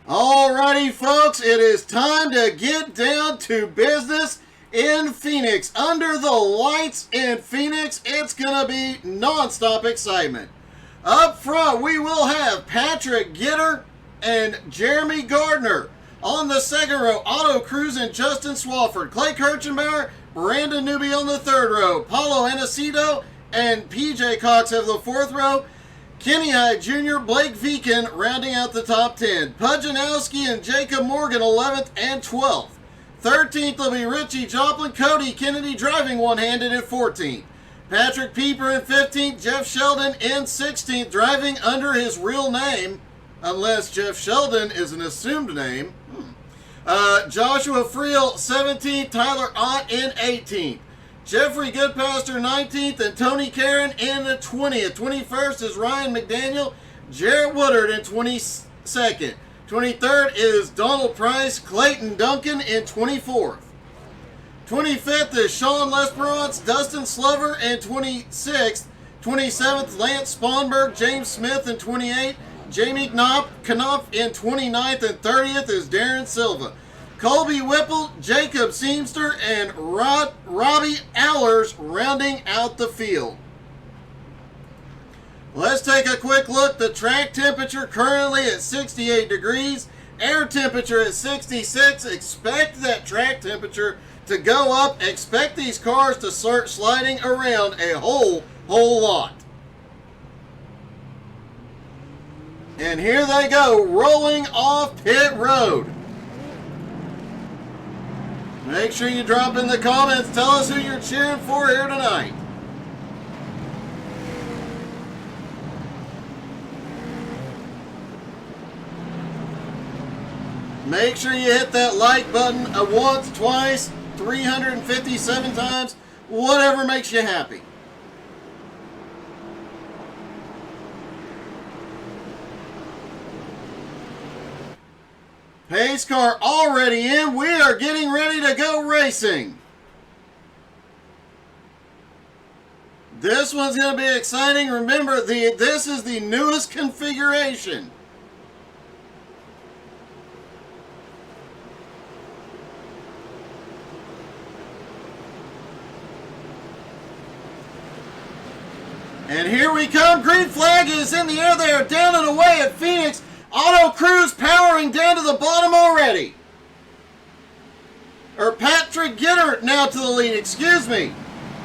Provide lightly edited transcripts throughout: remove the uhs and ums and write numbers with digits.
Alrighty, folks, it is time to get down to business in Phoenix. Under the lights in Phoenix, it's going to be non-stop excitement. Up front, we will have Patrick Gitter and Jeremy Gardner. On the second row, Otto Cruz and Justin Swafford. Clay Kirchenbauer, Brandon Newby on the third row. Paulo Anacito and PJ Cox have the fourth row. Kenny Hyde Jr., Blake Viken rounding out the top 10. Nowski and Jacob Morgan 11th and 12th. 13th will be Richie Joplin, Cody Kennedy driving one-handed at 14th. Patrick Pieper in 15th, Jeff Sheldon in 16th, driving under his real name, unless Jeff Sheldon is an assumed name. Joshua Friel 17th, Tyler Ott in 18th. Jeffrey Goodpaster 19th and Tony Caron in the 20th. 21st is Ryan McDaniel, Jarrett Woodard in 22nd. 23rd is Donald Price, Clayton Duncan in 24th. 25th is Sean Lesperance, Dustin Slover in 26th. 27th, Lance Sponberg, James Smith in 28th. Jamie Knopf in 29th, and 30th is Darren Silva. Colby Whipple, Jacob Seamster, and Robbie Allers rounding out the field. Let's take a quick look. The track temperature currently at 68 degrees. Air temperature at 66. Expect that track temperature to go up. Expect these cars to start sliding around a whole lot. And here they go, rolling off pit road. Make sure you drop in the comments. Tell us who you're cheering for here tonight. Make sure you hit that like button once, twice, 357 times, whatever makes you happy. Pace car already in. We are getting ready to go racing. This one's going to be exciting. Remember, this is the newest configuration. And here we come. Green flag is in the air. They are down and away at Phoenix. Otto Cruz powering down to the bottom already. Or Patrick Gitter now to the lead, excuse me.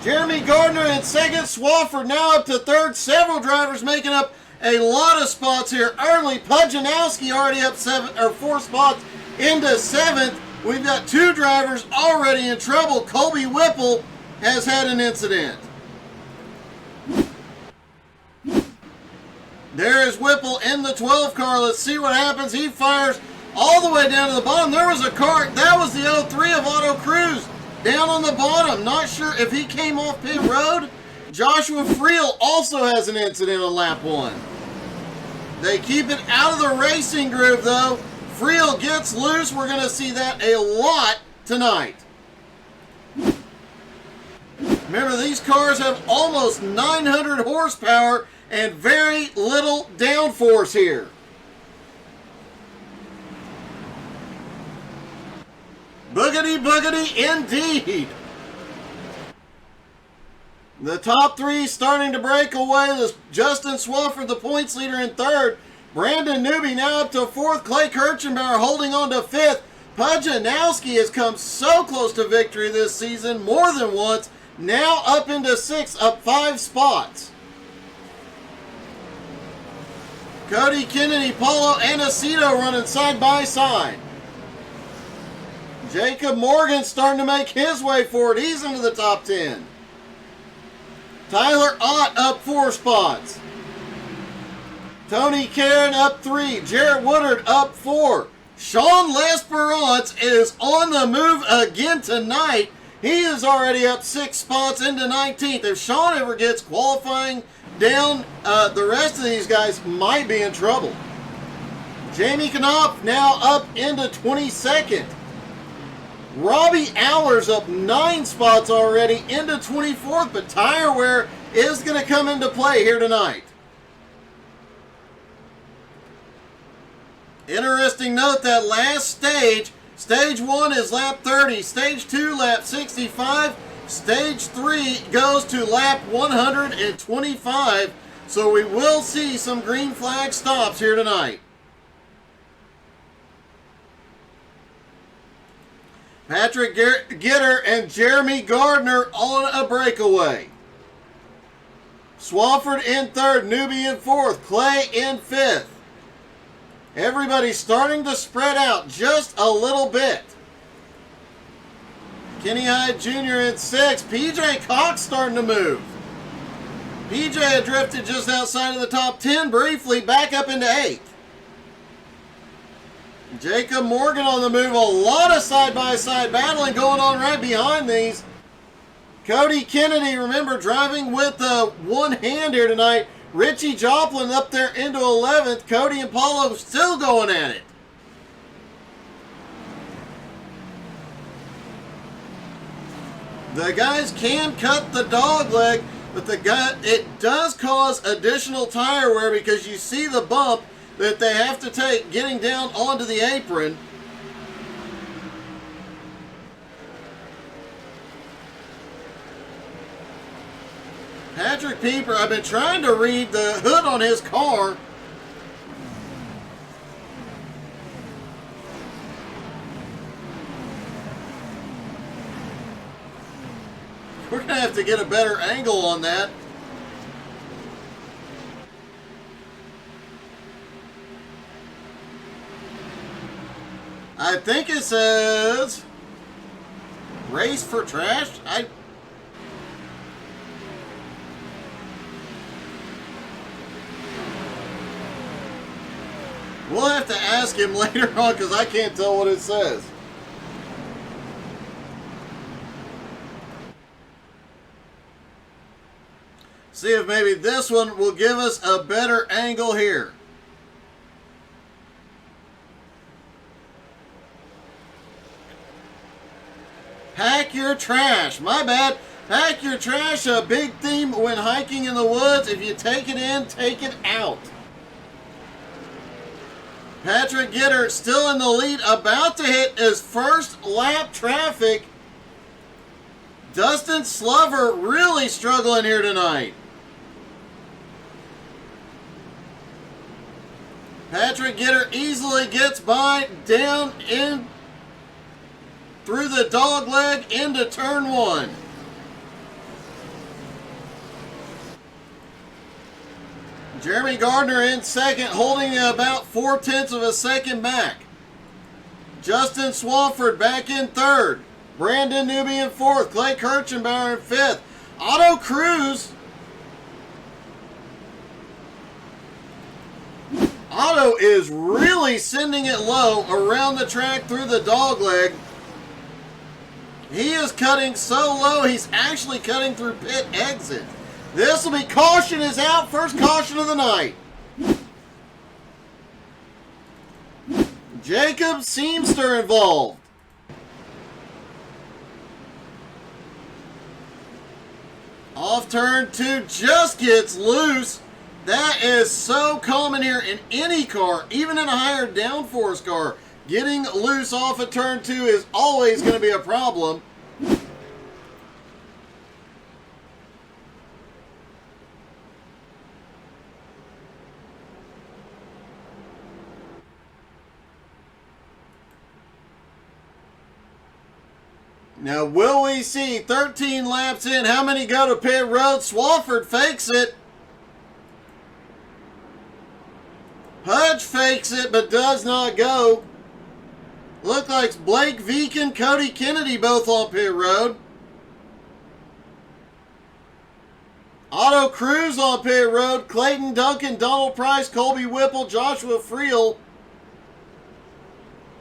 Jeremy Gardner in second, Swafford now up to third. Several drivers making up a lot of spots here early. Pujanowski already up 4 spots into seventh. We've got 2 drivers already in trouble. Colby Whipple has had an incident. There is Whipple in the 12 car. Let's see what happens. He fires all the way down to the bottom. There was a car. That was the 03 of Otto Cruz down on the bottom. Not sure if he came off pit road. Joshua Friel also has an incident on lap 1. They keep it out of the racing groove, though. Friel gets loose. We're going to see that a lot tonight. Remember, these cars have almost 900 horsepower and very little downforce here. Boogity boogity indeed. The top 3 starting to break away. There's Justin Swafford, the points leader, in third. Brandon Newby now up to fourth. Clay Kirchenbauer holding on to fifth. Pujanowski has come so close to victory this season more than once. Now up into sixth, up 5 spots. Cody Kennedy, Paulo Anacito running side by side. Jacob Morgan starting to make his way forward. He's into the top 10. Tyler Ott up 4 spots. Tony Caron up 3. Jarrett Woodard up 4. Sean Lesperance is on the move again tonight. He is already up 6 spots into 19th. If Sean ever gets qualifying down, the rest of these guys might be in trouble. Jamie Knopf now up into 22nd. Robbie Allers up 9 spots already into 24th, but tire wear is going to come into play here tonight. Interesting note that last stage, stage 1 is lap 30, stage 2 lap 65, stage 3 goes to lap 125, so we will see some green flag stops here tonight. Patrick Gitter and Jeremy Gardner on a breakaway. Swafford in third, Newby in fourth, Clay in fifth. Everybody's starting to spread out just a little bit. Kenny Hyde Jr. in sixth. PJ Cox starting to move. PJ had drifted just outside of the top 10 briefly, back up into 8th. Jacob Morgan on the move. A lot of side-by-side battling going on right behind these. Cody Kennedy, remember, driving with one hand here tonight. Richie Joplin up there into 11th. Cody and Paulo still going at it. The guys can cut the dog leg, but it does cause additional tire wear because you see the bump that they have to take getting down onto the apron. Patrick Pieper, I've been trying to read the hood on his car. We're going to have to get a better angle on that. I think it says race for trash. We'll have to ask him later on because I can't tell what it says. See if maybe this one will give us a better angle here. Pack your trash. My bad. Pack your trash, a big theme when hiking in the woods. If you take it in, take it out. Patrick Gitter still in the lead, about to hit his first lap traffic. Dustin Slover really struggling here tonight. Patrick Gitter easily gets by down in through the dog leg into turn 1. Jeremy Gardner in second, holding about 0.4 of a second back. Justin Swafford back in third. Brandon Newby in fourth. Clay Kirchenbauer in fifth. Otto Cruz. Otto is really sending it low around the track through the dog leg. He is cutting so low, he's actually cutting through pit exit. This will be caution is out. First caution of the night. Jacob Seamster involved. Off turn 2 just gets loose. That is so common here in any car, even in a higher downforce car. Getting loose off of turn 2 is always going to be a problem. Now, will we see 13 laps in? How many go to pit road? Swafford fakes it. Hudge fakes it, but does not go. Look like Blake Veekin, Cody Kennedy both on pit road. Otto Cruz on pit road. Clayton Duncan, Donald Price, Colby Whipple, Joshua Friel.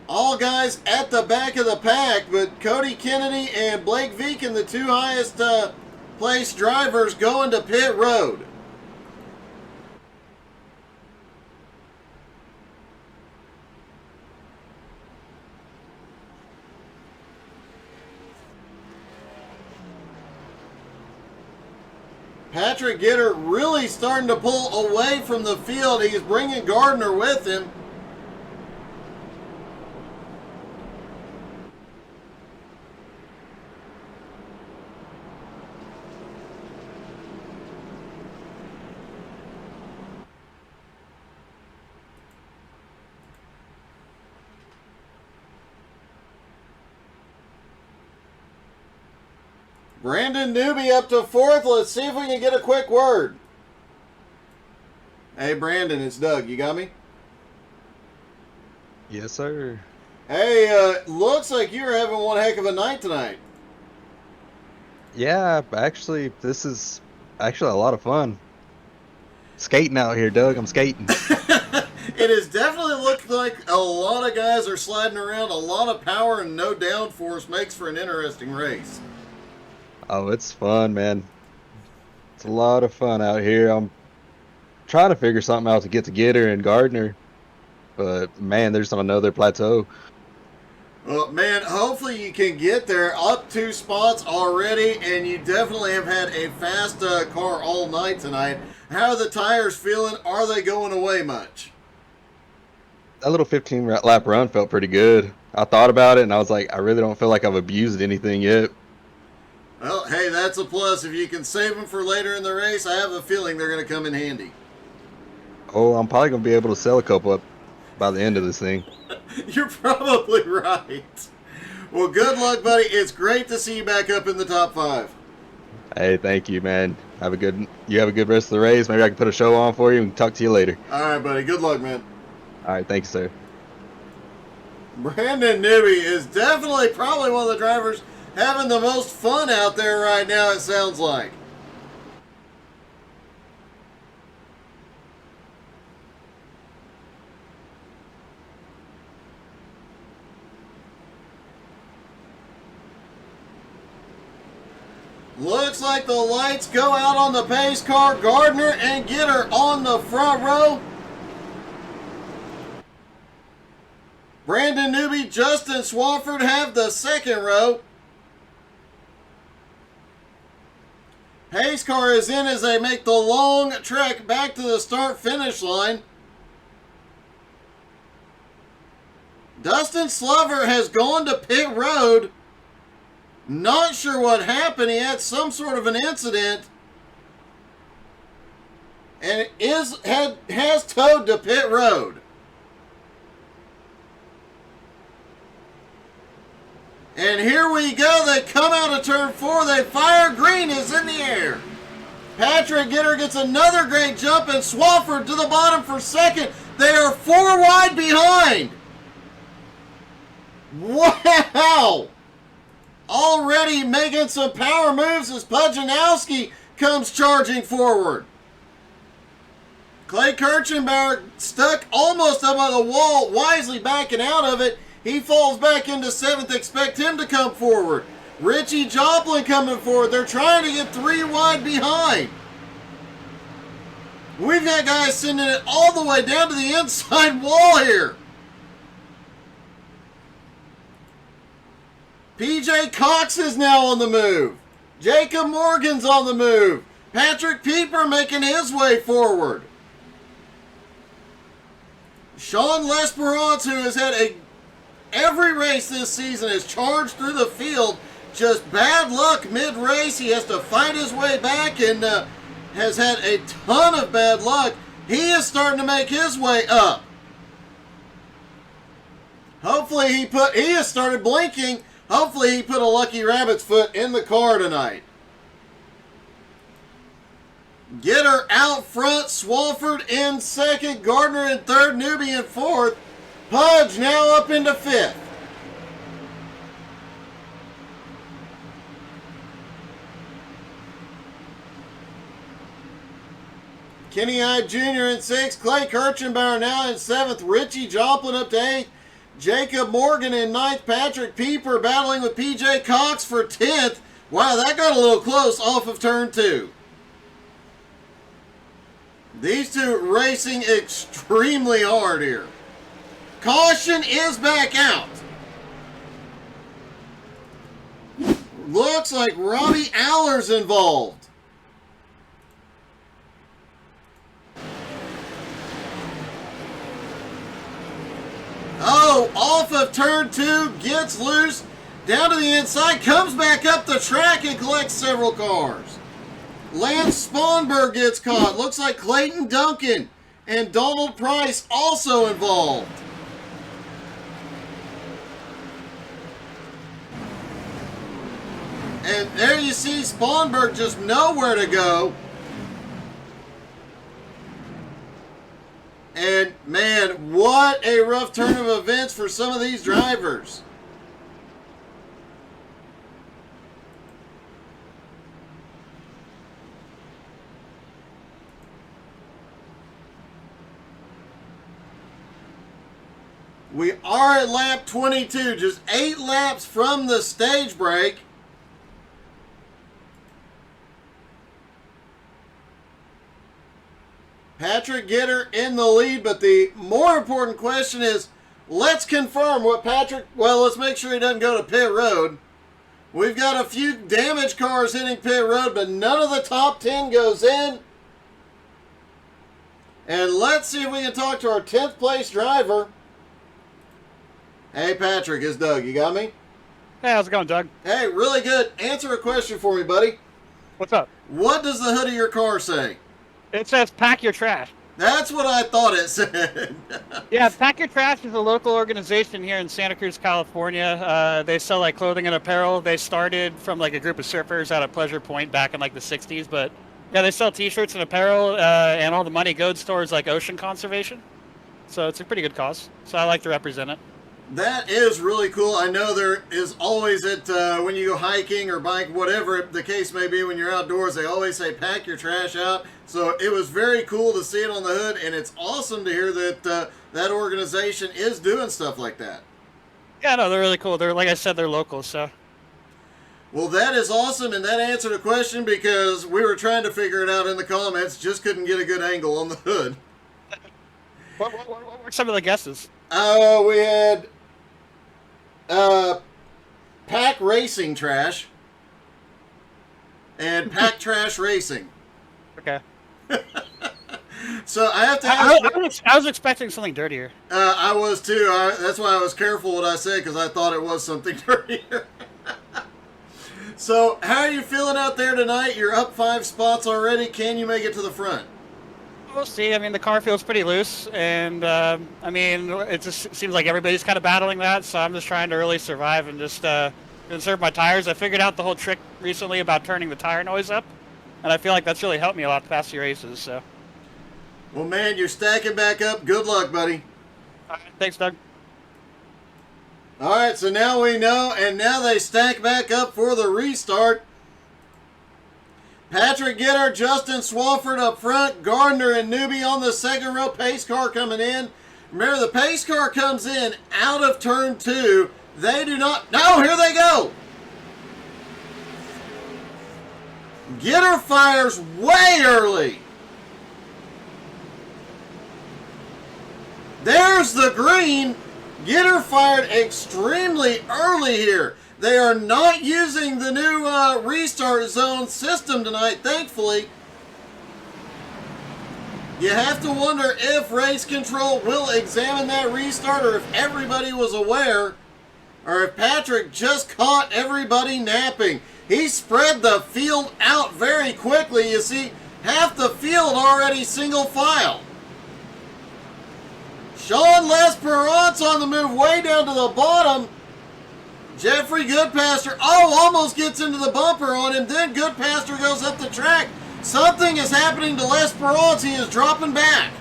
All guys at the back of the pack, but Cody Kennedy and Blake Veekin, the two highest placed drivers, going to pit road. Patrick Gitter really starting to pull away from the field. He's bringing Gardner with him. Brandon Newby up to 4th. Let's see if we can get a quick word. Hey, Brandon, it's Doug. You got me? Yes, sir. Hey, looks like you're having one heck of a night tonight. Yeah, actually, this is actually a lot of fun. Skating out here, Doug. I'm skating. It has definitely looked like a lot of guys are sliding around. A lot of power and no downforce makes for an interesting race. Oh, it's fun, man. It's a lot of fun out here. I'm trying to figure something out to get her and Gardner, but man, there's another plateau. Well, man, hopefully you can get there. Up 2 spots already, and you definitely have had a fast car all night tonight. How are the tires feeling? Are they going away much? That little 15 lap run felt pretty good. I thought about it and I was like, I really don't feel like I've abused anything yet. Well, hey, that's a plus. If you can save them for later in the race, I have a feeling they're going to come in handy. Oh, I'm probably gonna be able to sell a couple up by the end of this thing. You're probably right. Well, good luck, buddy. It's great to see you back up in the top 5. Hey, thank you, man. You have a good rest of the race. Maybe I can put a show on for you and talk to you later. All right, buddy. Good luck, man. All right, thank you, sir. Brandon Newby is definitely probably one of the drivers having the most fun out there right now, it sounds like. Looks like the lights go out on the pace car. Gardner and Gitter on the front row. Brandon Newby, Justin Swafford have the second row. Pace car is in as they make the long trek back to the start-finish line. Dustin Slover has gone to pit road. Not sure what happened. He had some sort of an incident. And has towed to pit road. And here we go. They come out of turn 4. They fire. Green is in the air. Patrick Gitter gets another great jump, and Swafford to the bottom for second. They are 4 wide behind. Wow! Already making some power moves as Nowski comes charging forward. Clay Kirchenbauer stuck almost up on the wall, wisely backing out of it. He falls back into 7th. Expect him to come forward. Richie Joplin coming forward. They're trying to get 3 wide behind. We've got guys sending it all the way down to the inside wall here. PJ Cox is now on the move. Jacob Morgan's on the move. Patrick Pieper making his way forward. Sean L'Esperance, who has had every race this season, has charged through the field. Just bad luck mid-race. He has to fight his way back and has had a ton of bad luck. He is starting to make his way up. Hopefully he has started blinking. Hopefully he put a lucky rabbit's foot in the car tonight. Gitter out front, Swafford in second, Gardner in third, Newby in fourth. Pudge now up into fifth. Kenny Hyde Jr. in sixth, Clay Kirchenbauer now in seventh, Richie Joplin up to eighth, Jacob Morgan in ninth, Patrick Pieper battling with PJ Cox for 10th. Wow, that got a little close off of turn 2. These two racing extremely hard here. Caution is back out. Looks like Robbie Aller's involved. Oh, off of turn 2, gets loose, down to the inside, comes back up the track and collects several cars. Lance Sponberg gets caught. Looks like Clayton Duncan and Donald Price also involved. And there you see Spawnberg just nowhere to go. And, man, what a rough turn of events for some of these drivers. We are at lap 22, just 8 laps from the stage break. Patrick Gitter in the lead, but the more important question is, let's confirm what Patrick, well, let's make sure he doesn't go to pit road. We've got a few damaged cars hitting pit road, but none of the top 10 goes in. And let's see if we can talk to our 10th place driver. Hey, Patrick, it's Doug. You got me? Hey, how's it going, Doug? Hey, really good. Answer a question for me, buddy. What's up? What does the hood of your car say? It says pack your trash. That's what I thought it said. Yeah, Pack Your Trash is a local organization here in Santa Cruz, California. They sell like clothing and apparel. They started from like a group of surfers out at Pleasure Point back in like the 60s. But yeah, they sell t-shirts and apparel, and all the money goes towards like ocean conservation. So it's a pretty good cause. So I like to represent it. That is really cool. I know there is always when you go hiking or biking, whatever the case may be, when you're outdoors, they always say pack your trash out. So it was very cool to see it on the hood, and it's awesome to hear that that organization is doing stuff like that. Yeah, no, they're really cool. They're, like I said, they're local, so. Well, that is awesome, and that answered a question because we were trying to figure it out in the comments, just couldn't get a good angle on the hood. What were some of the guesses? We had Pack Racing Trash and Pack Trash Racing. Okay. So I have to I was expecting something dirtier. I was too. That's why I was careful what I said, because I thought it was something dirtier. So how are you feeling out there tonight? You're up 5 spots already. Can you make it to the front? We'll see. I mean, the car feels pretty loose, and I mean, it just seems like everybody's kind of battling that, so I'm just trying to really survive and just conserve my tires. I figured out the whole trick recently about turning the tire noise up, and I feel like that's really helped me a lot the past few races, so. Well, man, you're stacking back up. Good luck, buddy. All right, thanks, Doug. All right, so now we know, and now they stack back up for the restart. Patrick Gitter, Justin Swafford up front, Gardner and Newbie on the second row, pace car coming in. Remember, the pace car comes in out of turn 2. They do not, no, here they go. Gitter fires way early. There's the green. Gitter fired extremely early here. They are not using the new restart zone system tonight, thankfully. You have to wonder if race control will examine that restart, or if everybody was aware, or if Patrick just caught everybody napping. He spread the field out very quickly. You see, half the field already single file. Sean Lesperance on the move way down to the bottom. Jeffrey Goodpaster, almost gets into the bumper on him. Then Goodpaster goes up the track. Something is happening to Lesperance. He is dropping back.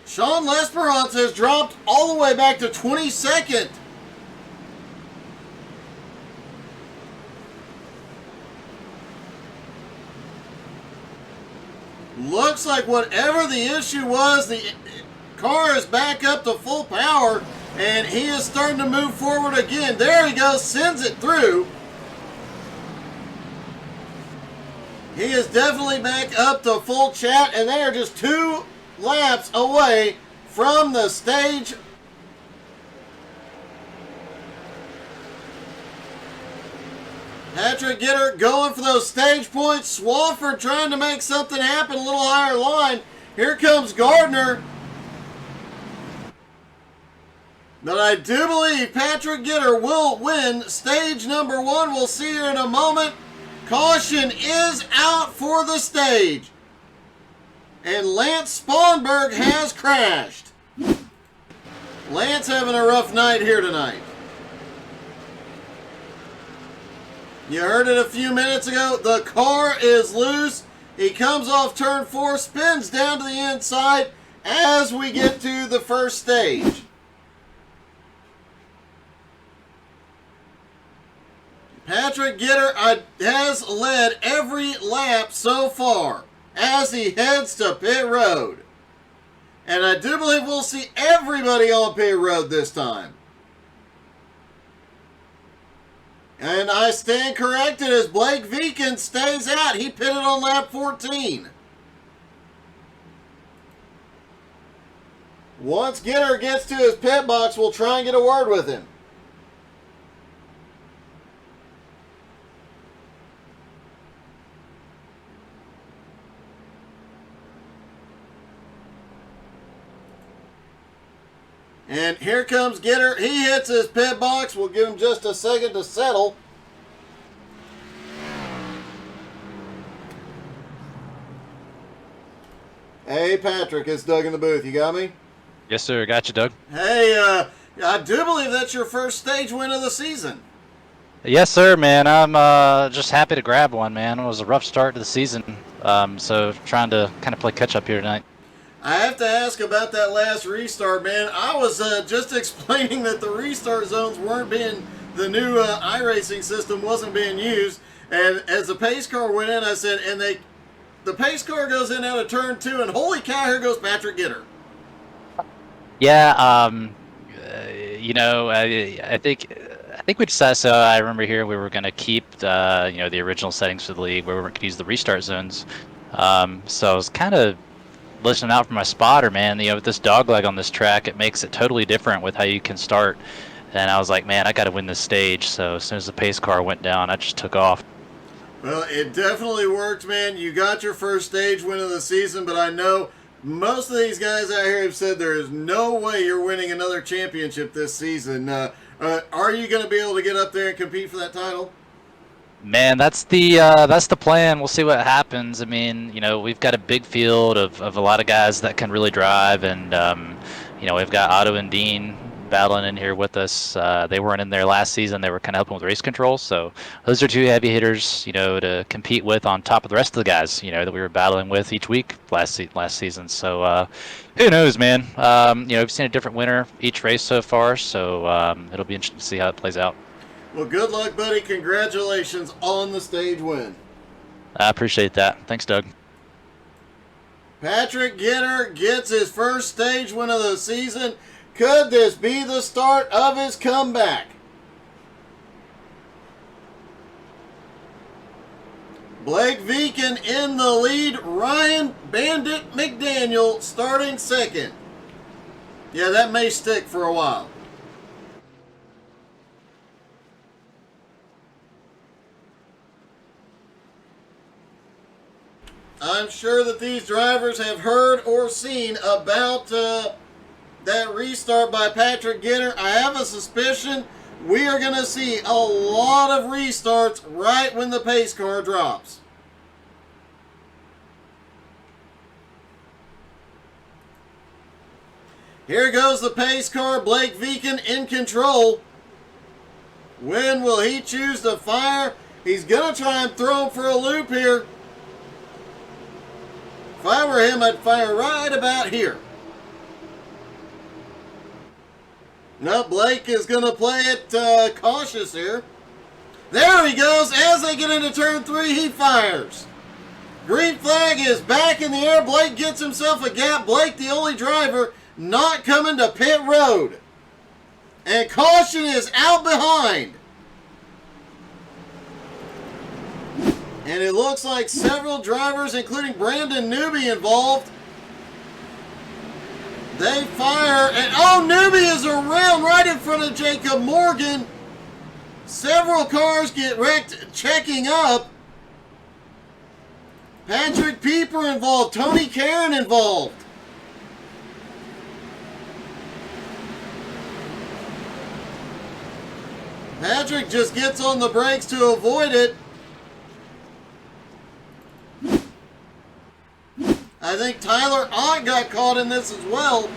Sean Lesperance has dropped all the way back to 22nd. Looks like whatever the issue was, the car is back up to full power, and he is starting to move forward again. There he goes, sends it through. He is definitely back up to full chat, and they are just 2 laps away from the stage. Patrick Gitter going for those stage points. Swafford trying to make something happen, a little higher line. Here comes Gardner. But I do believe Patrick Gitter will win stage number 1. We'll see here in a moment. Caution is out for the stage. And Lance Spawnberg has crashed. Lance having a rough night here tonight. You heard it a few minutes ago. The car is loose. He comes off turn 4, spins down to the inside as we get to the first stage. Patrick Gitter has led every lap so far as he heads to pit road. And I do believe we'll see everybody on pit road this time. And I stand corrected as Blake Viken stays out. He pitted on lap 14. Once Gitter gets to his pit box, we'll try and get a word with him. And here comes Gitter. He hits his pit box. We'll give him just a second to settle. Hey, Patrick, it's Doug in the booth. You got me? Yes, sir. Got you, Doug. Hey, I do believe that's your first stage win of the season. Yes, sir, man. I'm just happy to grab one, man. It was a rough start to the season, so trying to kind of play catch-up here tonight. I have to ask about that last restart, man. I was just explaining that the restart zones weren't being, the new iRacing system wasn't being used. And as the pace car went in, I said, and the pace car goes in out of turn 2, and holy cow, here goes Patrick Gitter. Yeah, you know, I think we decided. So I remember here we were going to keep you know, the original settings for the league where we weren't going to use the restart zones. So I was kind of listening out for my spotter, man. You know, with this dogleg on this track, it makes it totally different with how you can start. And I was like, man, I got to win this stage. So as soon as the pace car went down, I just took off. Well, it definitely worked, man. You got your first stage win of the season, but I know most of these guys out here have said there is no way you're winning another championship this season. Are you going to be able to get up there and compete for that title? Man, that's the plan. We'll see what happens. I mean, you know, we've got a big field of a lot of guys that can really drive, and you know, we've got Otto and Dean battling in here with us. They weren't in there last season. They were kind of helping with race control. So those are two heavy hitters, you know, to compete with on top of the rest of the guys, you know, that we were battling with each week last season. So who knows, man? You know, we've seen a different winner each race so far. So it'll be interesting to see how it plays out. Well, good luck, buddy. Congratulations on the stage win. I appreciate that. Thanks, Doug. Patrick Gitter gets his first stage win of the season. Could this be the start of his comeback? Blake Viken in the lead. Ryan Bandit McDaniel starting second. Yeah, that may stick for a while. I'm sure that these drivers have heard or seen about that restart by Patrick Gitter. I have a suspicion we are going to see a lot of restarts right when the pace car drops. Here goes the pace car. Blake Viken in control. When will he choose to fire? He's going to try and throw him for a loop here. If I were him, I'd fire right about here. No, Blake is going to play it cautious here. There he goes. As they get into turn 3, he fires. Green flag is back in the air. Blake gets himself a gap. Blake, the only driver not coming to pit road. And caution is out behind. And it looks like several drivers, including Brandon Newby, involved. They fire, and oh, Newby is around right in front of Jacob Morgan. Several cars get wrecked checking up. Patrick Pieper involved, Tony Karen involved. Patrick just gets on the brakes to avoid it. I think Tyler Ott got caught in this as well.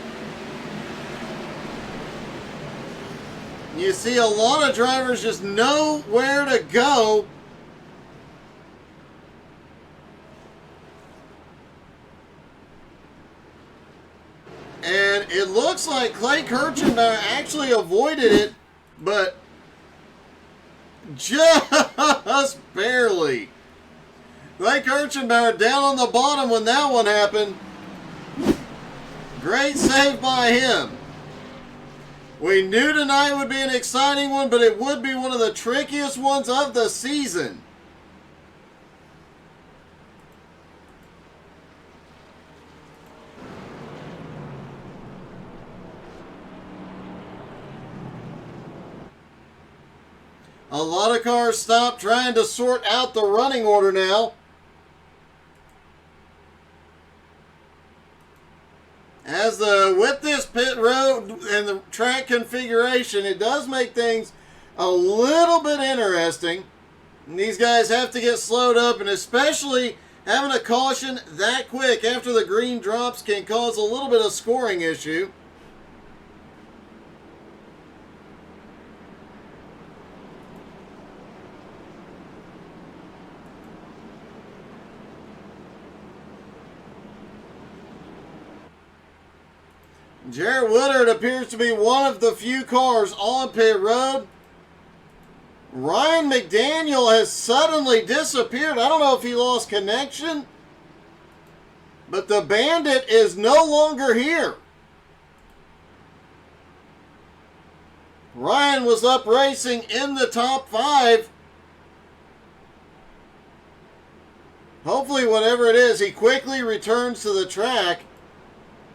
You see a lot of drivers just know where to go. And it looks like Clay Kirchenbauer actually avoided it, but just barely. Clay Kirchenbauer down on the bottom when that one happened. Great save by him. We knew tonight would be an exciting one, but it would be one of the trickiest ones of the season. A lot of cars stopped trying to sort out the running order now. With this pit road and the track configuration, it does make things a little bit interesting. And these guys have to get slowed up, and especially having a caution that quick after the green drops can cause a little bit of scoring issue. Jarrett Woodard appears to be one of the few cars on pit road. Ryan McDaniel has suddenly disappeared. I don't know if he lost connection, but the Bandit is no longer here. Ryan was up racing in the top 5. Hopefully, whatever it is, he quickly returns to the track.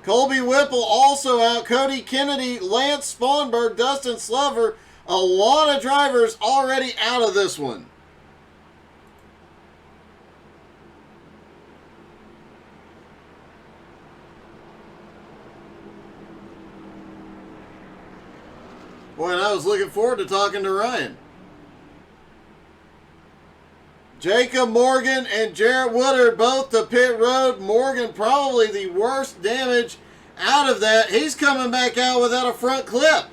Colby Whipple also out. Cody Kennedy, Lance Sponberg, Dustin Slover. A lot of drivers already out of this one. Boy, and I was looking forward to talking to Ryan. Jacob Morgan and Jarrett Woodard both to pit road. Morgan probably the worst damage out of that. He's coming back out without a front clip.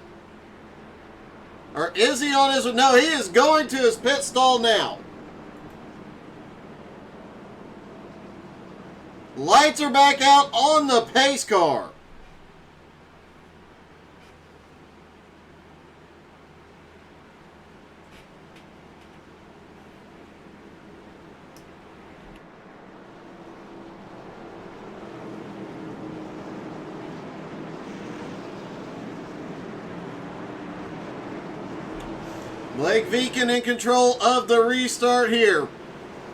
Or is he on his... No, he is going to his pit stall now. Lights are back out on the pace car. Blake Viken in control of the restart here.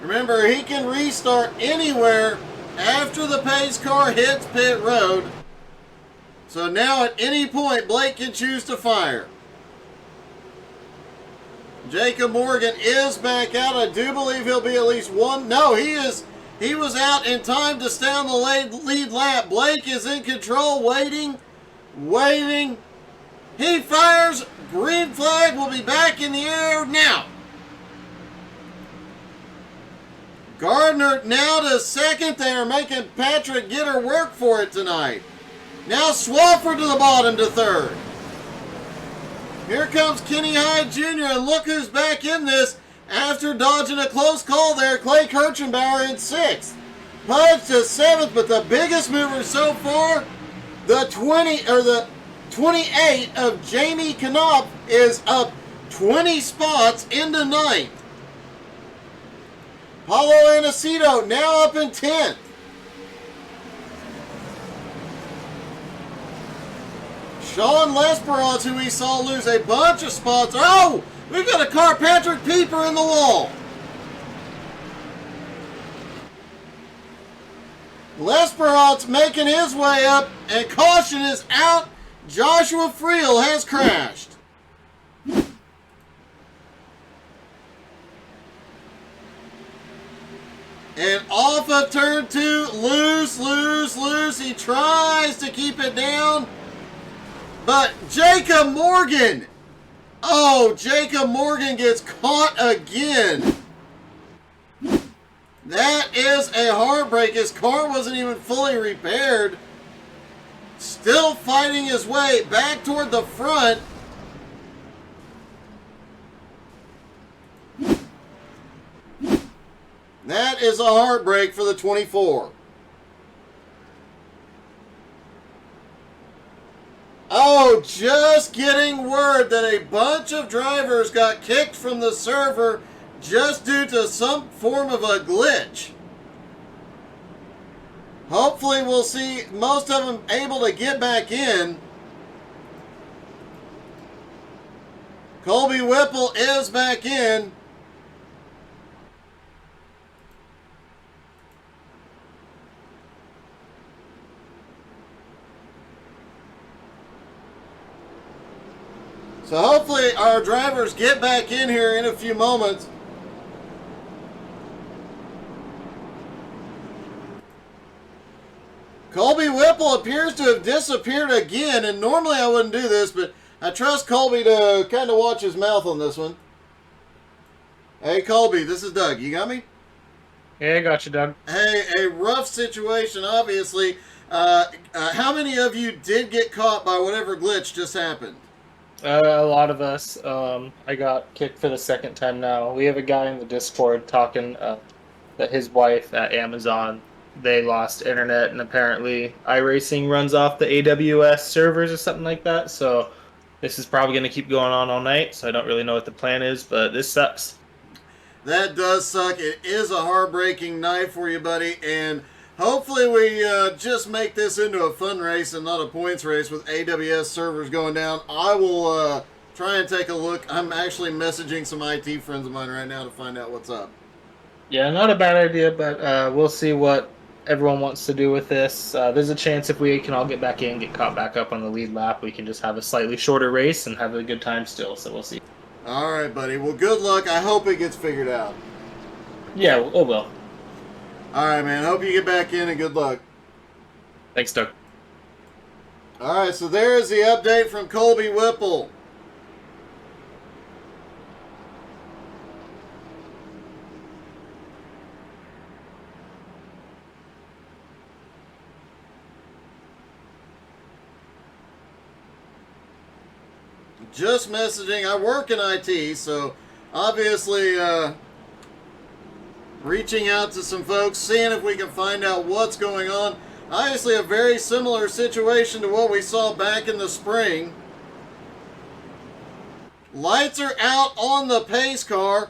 Remember, he can restart anywhere after the pace car hits pit road. So now at any point, Blake can choose to fire. Jacob Morgan is back out. I do believe he'll be at least one. No, he is. He was out in time to stay on the lead lap. Blake is in control, waiting. He fires. Green flag will be back in the air now. Gardner now to second. They are making Patrick Gitter work for it tonight. Now Swafford to the bottom to third. Here comes Kenny Hyde Jr. and look who's back in this after dodging a close call there. Clay Kirchenbauer in 6th. Pudge to 7th, but the biggest mover so far, the 28 of Jamie Knopf is up 20 spots into 9th. Paulo Anacito now up in 10th. Sean Lesperance, who we saw lose a bunch of spots. Oh, we've got a car, Patrick Pieper in the wall. Lesperance making his way up, and caution is out. Joshua Friel has crashed. And off of turn 2, loose. He tries to keep it down. But Jacob Morgan. Oh, Jacob Morgan gets caught again. That is a heartbreak. His car wasn't even fully repaired. Still fighting his way back toward the front. That is a heartbreak for the 24. Oh, just getting word that a bunch of drivers got kicked from the server just due to some form of a glitch. Hopefully we'll see most of them able to get back in. Colby Whipple is back in. So hopefully our drivers get back in here in a few moments. Colby Whipple appears to have disappeared again, and normally I wouldn't do this, but I trust Colby to kind of watch his mouth on this one. Hey Colby, this is Doug. You got me? Yeah, I got you, Doug. Hey, a rough situation, obviously. How many of you did get caught by whatever glitch just happened? A lot of us. I got kicked for the second time now. We have a guy in the Discord talking that his wife at Amazon, they lost internet, and apparently iRacing runs off the AWS servers or something like that. So this is probably going to keep going on all night. So I don't really know what the plan is, but this sucks. That does suck. It is a heartbreaking night for you, buddy, and hopefully we just make this into a fun race and not a points race with AWS servers going down. I will try and take a look. I'm actually messaging some IT friends of mine right now to find out what's up. Yeah, not a bad idea, but we'll see what everyone wants to do with this. There's a chance if we can all get back in, get caught back up on the lead lap, we can just have a slightly shorter race and have a good time still, so we'll see. All right, buddy. Well, good luck. I hope it gets figured out. Yeah, it will. All right, man. Hope you get back in and good luck. Thanks, Doug. All right, so there is the update from Colby Whipple. Just messaging. I work in IT, so obviously reaching out to some folks, seeing if we can find out what's going on. Obviously a very similar situation to what we saw back in the spring. Lights are out on the pace car.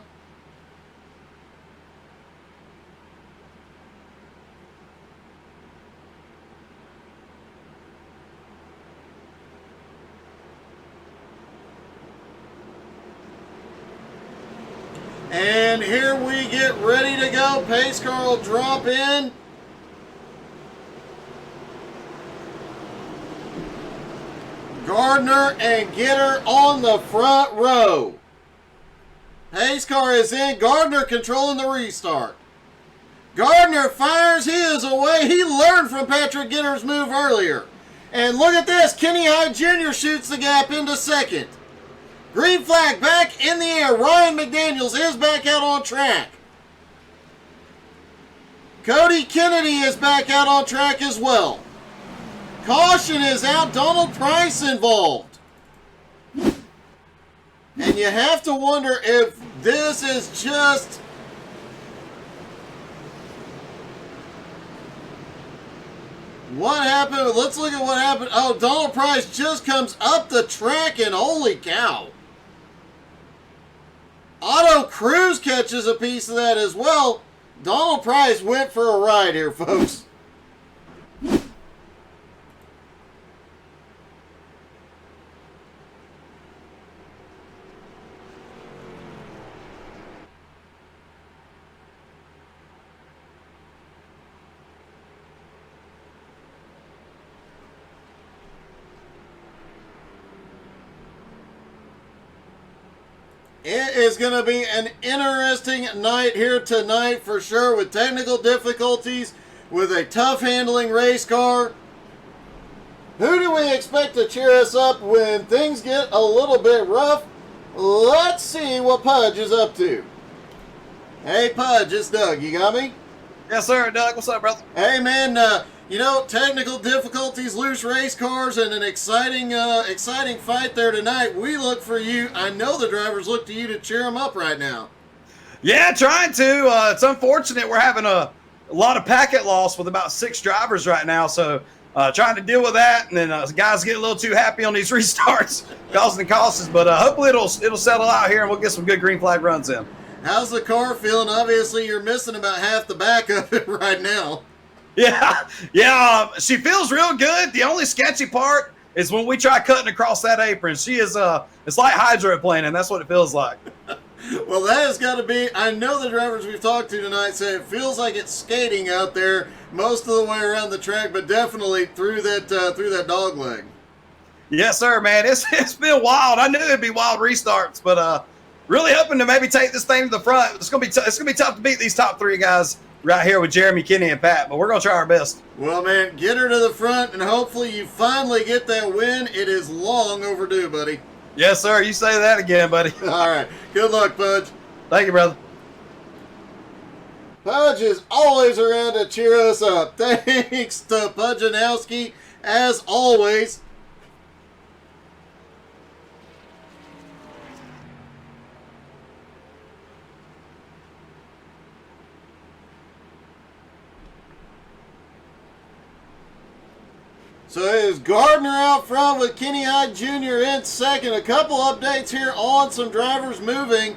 And here we get ready to go. Pace car will drop in. Gardner and Gitter on the front row. Pace car is in. Gardner controlling the restart. Gardner fires his away. He learned from Patrick Gitter's move earlier. And look at this. Kenny Hyde Jr. shoots the gap into second. Green flag back in the air. Ryan McDaniels is back out on track. Cody Kennedy is back out on track as well. Caution is out. Donald Price involved. And you have to wonder if this is just... What happened? Let's look at what happened. Oh, Donald Price just comes up the track and holy cow. Otto Cruz catches a piece of that as well. Donald Price went for a ride here, folks. It is going to be an interesting night here tonight for sure, with technical difficulties, with a tough handling race car. Who do we expect to cheer us up when things get a little bit rough? Let's see what Pudge is up to. Hey Pudge, it's Doug. You got me? Yes, sir, Doug. What's up, brother? Hey man, technical difficulties, loose race cars, and an exciting fight there tonight. We look for you. I know the drivers look to you to cheer them up right now. Yeah, trying to. It's unfortunate we're having a lot of packet loss with about 6 drivers right now. So trying to deal with that, and then guys get a little too happy on these restarts, causing the causes. But hopefully it'll settle out here, and we'll get some good green flag runs in. How's the car feeling? Obviously, you're missing about half the back of it right now. Yeah. She feels real good. The only sketchy part is when we try cutting across that apron. She is it's like hydroplaning. That's what it feels like. Well, that has got to be. I know the drivers we've talked to tonight say it feels like it's skating out there most of the way around the track, but definitely through that dog leg. Yes, sir, man. It's been wild. I knew it'd be wild restarts, but really hoping to maybe take this thing to the front. It's gonna be tough to beat these top 3 guys right here with Jeremy, Kenny, and Pat, but we're gonna try our best. Well, man, get her to the front, and hopefully you finally get that win. It is long overdue, buddy. Yes, sir. You say that again, buddy. All right. Good luck, Pudge. Thank you, brother. Pudge is always around to cheer us up. Thanks to Pudge and Nowski, as always. So it is Gardner out front with Kenny Hyde Jr. in second. A couple updates here on some drivers moving.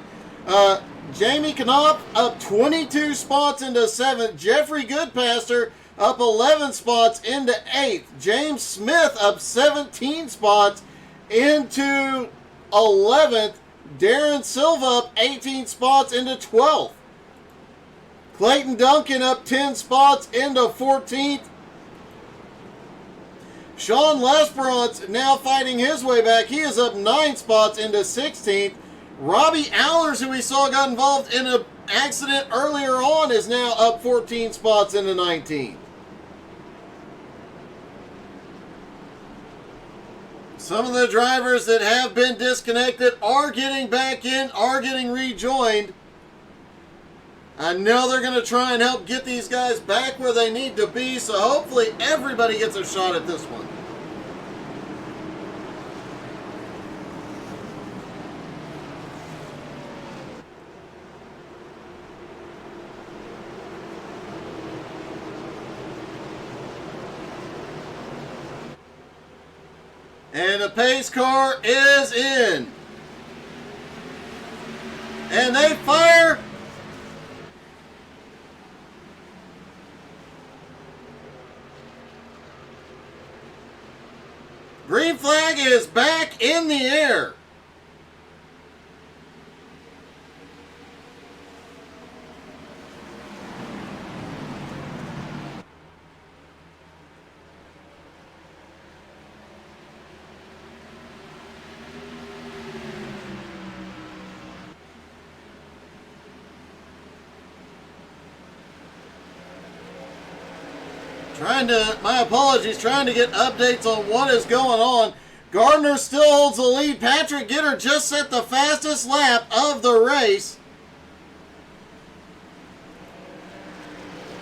Jamie Knopf up 22 spots into 7th. Jeffrey Goodpaster up 11 spots into 8th. James Smith up 17 spots into 11th. Darren Silva up 18 spots into 12th. Clayton Duncan up 10 spots into 14th. Sean Lesperance now fighting his way back. He is up 9 spots into 16th. Robbie Allers, who we saw got involved in an accident earlier on, is now up 14 spots into 19th. Some of the drivers that have been disconnected are getting back in, are getting rejoined. I know they're going to try and help get these guys back where they need to be, so hopefully everybody gets a shot at this one. And the pace car is in. And they fire. Green flag is back in the air. My apologies, trying to get updates on what is going on. Gardner still holds the lead. Patrick Gitter just set the fastest lap of the race.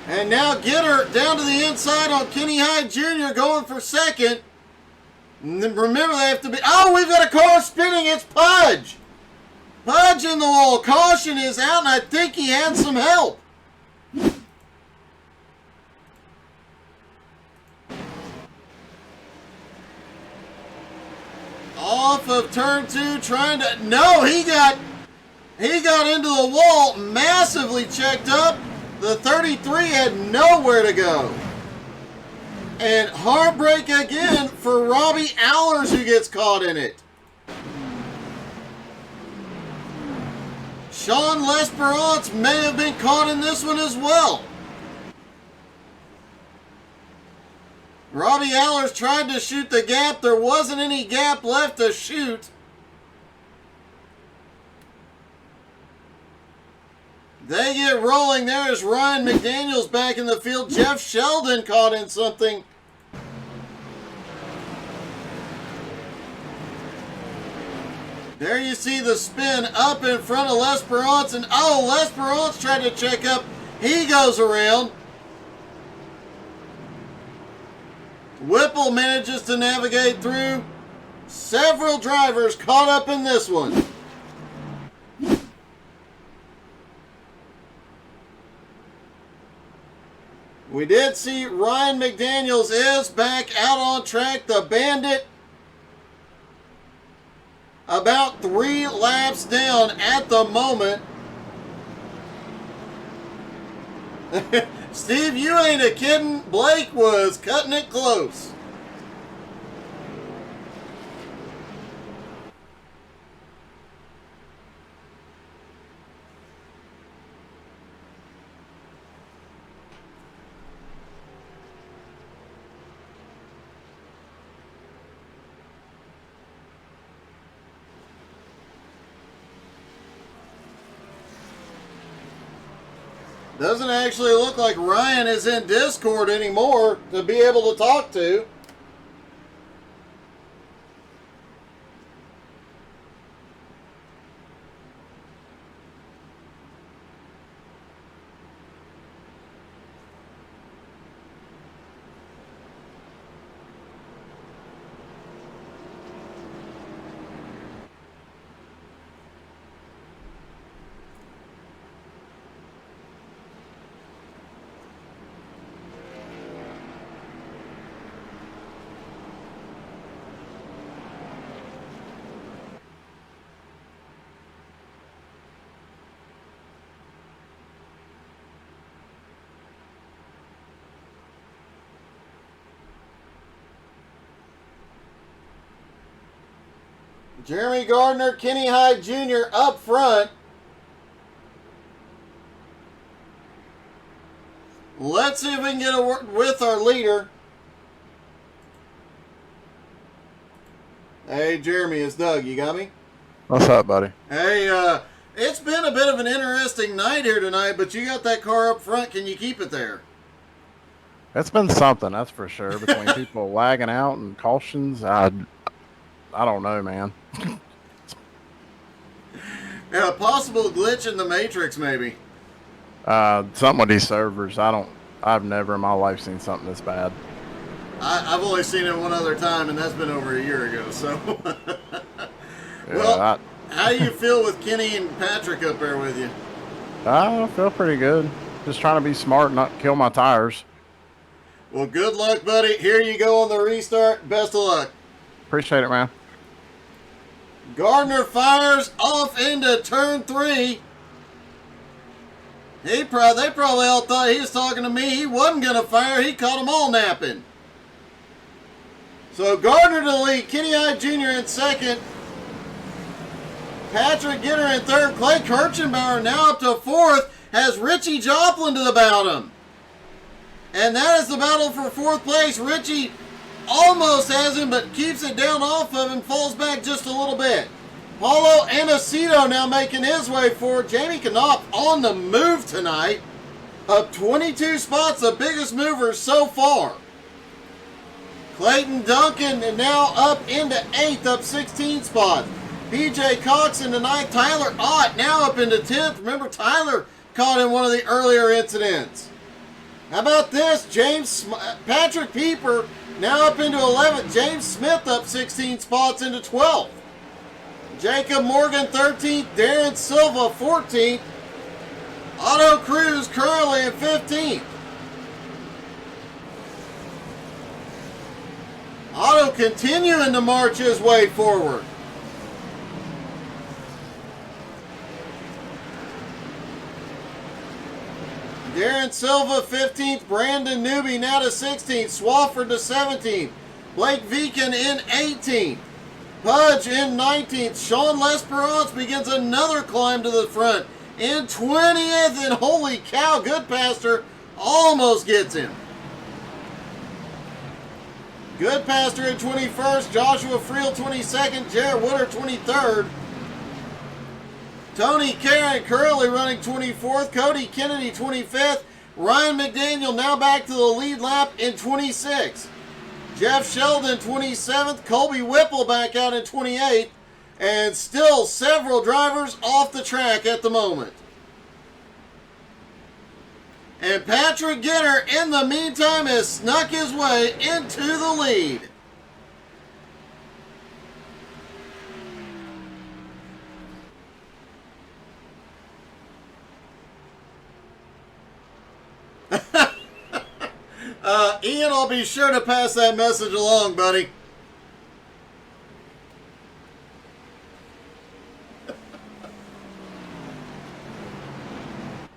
And now Gitter down to the inside on Kenny Hyde Jr. going for second. And then remember, they have to be... Oh, we've got a car spinning. It's Pudge. Pudge in the wall. Caution is out, and I think he had some help. Off of turn 2, trying to... No, he got into the wall, massively checked up. The 33 had nowhere to go. And heartbreak again for Robbie Allers, who gets caught in it. Sean Lesperance may have been caught in this one as well. Robbie Allers tried to shoot the gap. There wasn't any gap left to shoot. They get rolling. There's Ryan McDaniels back in the field. Jeff Sheldon caught in something. There you see the spin up in front of Lesperance. And oh, Lesperance tried to check up. He goes around. Whipple manages to navigate through. Several drivers caught up in this one. We did see Ryan McDaniels is back out on track. The Bandit about 3 laps down at the moment. Steve, you ain't a kidding. Blake was cutting it close. Doesn't actually look like Ryan is in Discord anymore to be able to talk to. Jeremy Gardner, Kenny Hyde Jr. up front. Let's see if we can get a word with our leader. Hey, Jeremy, it's Doug. You got me? What's up, buddy? Hey, it's been a bit of an interesting night here tonight, but you got that car up front. Can you keep it there? It's been something, that's for sure. Between people lagging out and cautions, I don't know, man. Yeah, a possible glitch in the Matrix, maybe. Something with these servers. I've never in my life seen something this bad. I've only seen it one other time, and that's been over a year ago. So, Yeah, well, how do you feel with Kenny and Patrick up there with you? I feel pretty good. Just trying to be smart and not kill my tires. Well, good luck, buddy. Here you go on the restart. Best of luck. Appreciate it, man. Gardner fires off into turn 3. They probably all thought he was talking to me. He wasn't going to fire. He caught them all napping. So Gardner to the lead. Kenny Hyde Jr. in second. Patrick Gitter in third. Clay Kirchenbauer now up to fourth. Has Richie Joplin to the bottom. And that is the battle for fourth place. Richie almost has him, but keeps it down off of him, falls back just a little bit. Paulo Anacito now making his way forward. Jamie Knopf on the move tonight. Up 22 spots, the biggest mover so far. Clayton Duncan now up into 8th, up 16 spots. BJ Cox in the 9th. Tyler Ott now up into 10th. Remember, Tyler caught in one of the earlier incidents. How about this? Patrick Pieper now up into 11th. James Smith up 16 spots into 12th. Jacob Morgan 13th. Darren Silva 14th. Otto Cruz currently in 15th. Otto continuing to march his way forward. Darren Silva 15th, Brandon Newby now to 16th, Swafford to 17th, Blake Viken in 18th, Pudge in 19th, Sean Lesperance begins another climb to the front in 20th, and holy cow, Goodpaster almost gets him. Goodpaster in 21st, Joshua Friel 22nd, Jared Wooder 23rd, Tony Karen currently running 24th. Cody Kennedy 25th. Ryan McDaniel now back to the lead lap in 26th. Jeff Sheldon 27th. Colby Whipple back out in 28th. And still several drivers off the track at the moment. And Patrick Gitter in the meantime has snuck his way into the lead. Ian, I'll be sure to pass that message along, buddy.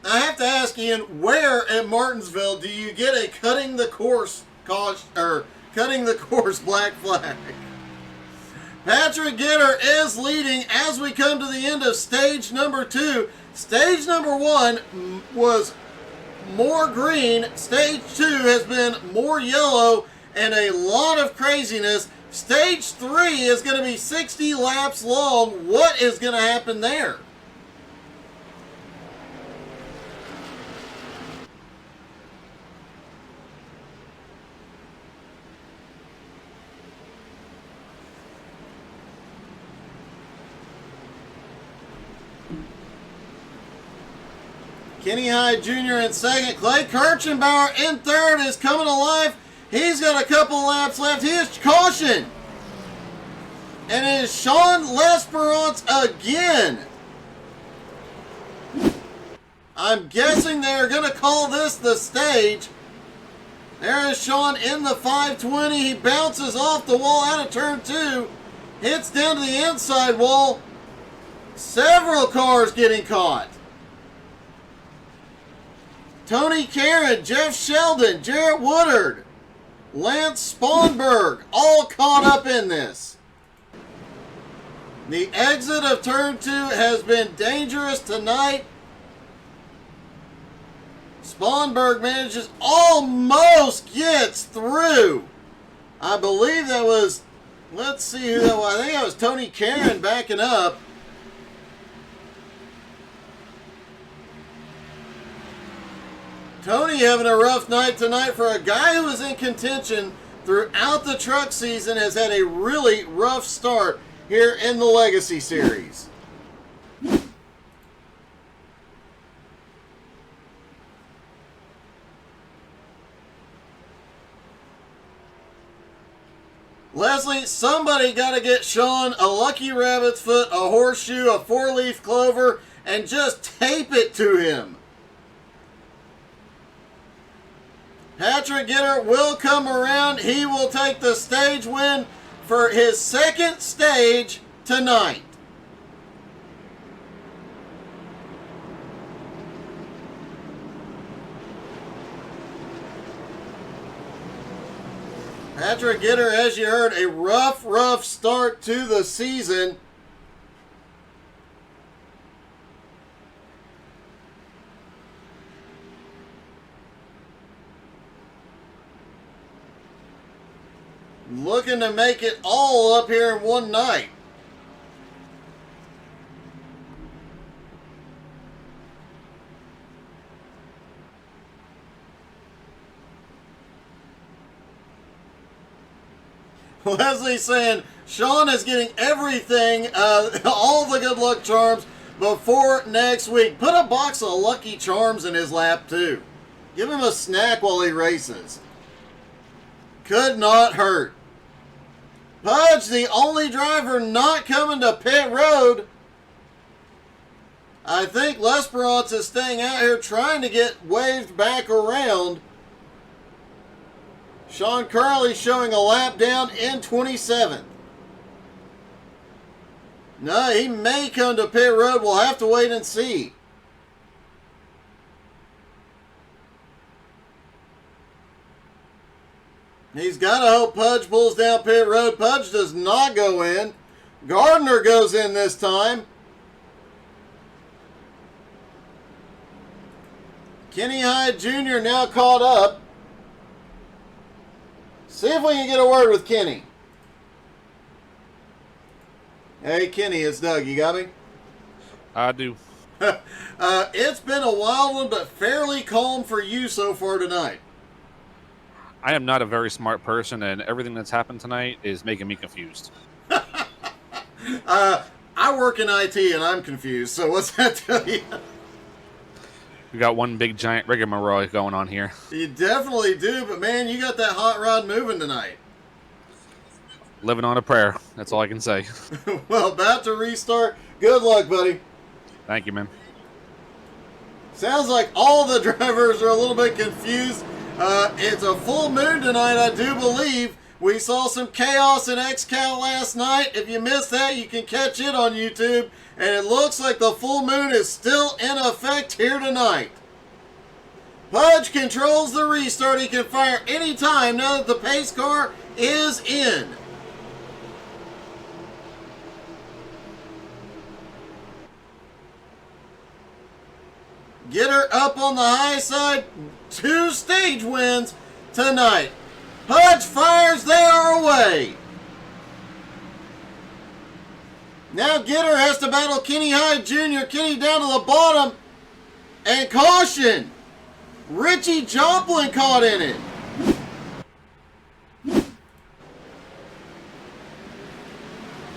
I have to ask Ian, where at Martinsville do you get a cutting the course black flag? Patrick Gitter is leading as we come to the end of stage number 2. Stage number 1 was more green. Stage 2 has been more yellow and a lot of craziness. Stage 3 is going to be 60 laps long. What is going to happen there? Kenny Hyde Jr. in second. Clay Kirchenbauer in third is coming alive. He's got a couple laps left. He is caution. And it is Sean Lesperance again. I'm guessing they're going to call this the stage. There is Sean in the 520. He bounces off the wall out of turn 2. Hits down to the inside wall. Several cars getting caught. Tony Karen, Jeff Sheldon, Jarrett Woodard, Lance Sponberg, all caught up in this. The exit of turn 2 has been dangerous tonight. Sponberg manages, almost gets through. I believe that was, let's see who that was. I think that was Tony Karen backing up. Tony having a rough night tonight for a guy who was in contention throughout the truck season, has had a really rough start here in the Legacy Series. Leslie, somebody got to get Sean a lucky rabbit's foot, a horseshoe, a 4-leaf clover, and just tape it to him. Patrick Gitter will come around. He will take the stage win for his second stage tonight. Patrick Gitter, as you heard, a rough start to the season. Looking to make it all up here in one night. Leslie saying Sean is getting everything, all the good luck charms before next week. Put a box of Lucky Charms in his lap too. Give him a snack while he races. Could not hurt. Pudge, the only driver not coming to pit road. I think Lesperance is staying out here trying to get waved back around. Sean Curley showing a lap down in 27th. No, he may come to pit road. We'll have to wait and see. He's got to hope Pudge pulls down pit road. Pudge does not go in. Gardner goes in this time. Kenny Hyde Jr. now caught up. See if we can get a word with Kenny. Hey, Kenny, it's Doug. You got me? I do. It's been a wild one, but fairly calm for you so far tonight. I am not a very smart person, and everything that's happened tonight is making me confused. I work in IT, and I'm confused, so what's that tell you? We got one big giant rigmarole going on here. You definitely do, but man, you got that hot rod moving tonight. Living on a prayer. That's all I can say. Well, about to restart. Good luck, buddy. Thank you, man. Sounds like all the drivers are a little bit confused It's a full moon tonight, I do believe. We saw some chaos in XCal last night. If you missed that, you can catch it on YouTube. And it looks like the full moon is still in effect here tonight. Pudge controls the restart. He can fire anytime now that the pace car is in. Get her up on the high side. 2 stage wins tonight. Pudge fires, they are away. Now Gitter has to battle Kenny Hyde Jr. Kenny down to the bottom. And caution. Richie Joplin caught in it.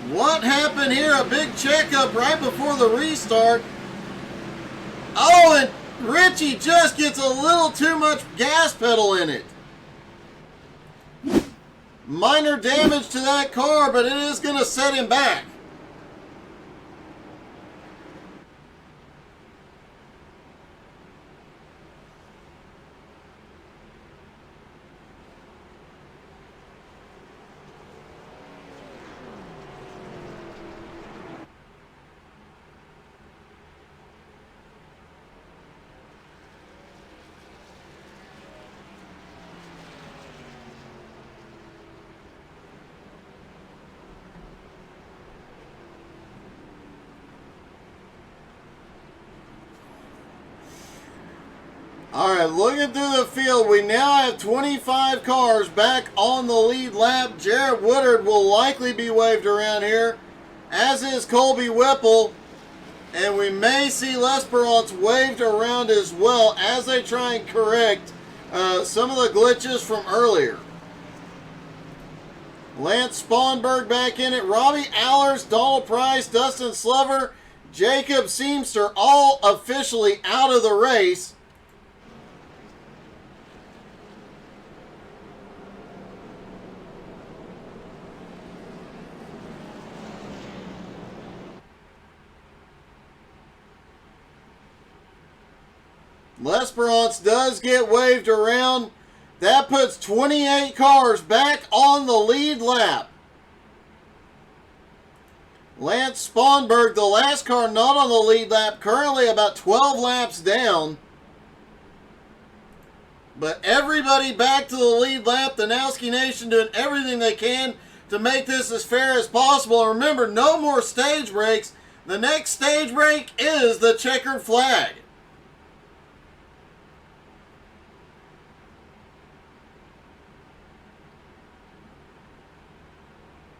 What happened here? A big checkup right before the restart. Oh, and Richie just gets a little too much gas pedal in it. Minor damage to that car, but it is going to set him back. All right, looking through the field, we now have 25 cars back on the lead lap. Jared Woodard will likely be waved around here, as is Colby Whipple. And we may see L'Esperance waved around as well as they try and correct some of the glitches from earlier. Lance Sponberg back in it. Robbie Allers, Donald Price, Dustin Slover, Jacob Seamster all officially out of the race. L'Esperance does get waved around. That puts 28 cars back on the lead lap. Lance Sponberg, the last car not on the lead lap, currently about 12 laps down. But everybody back to the lead lap. The Nowski Nation doing everything they can to make this as fair as possible. And remember, no more stage breaks. The next stage break is the checkered flag.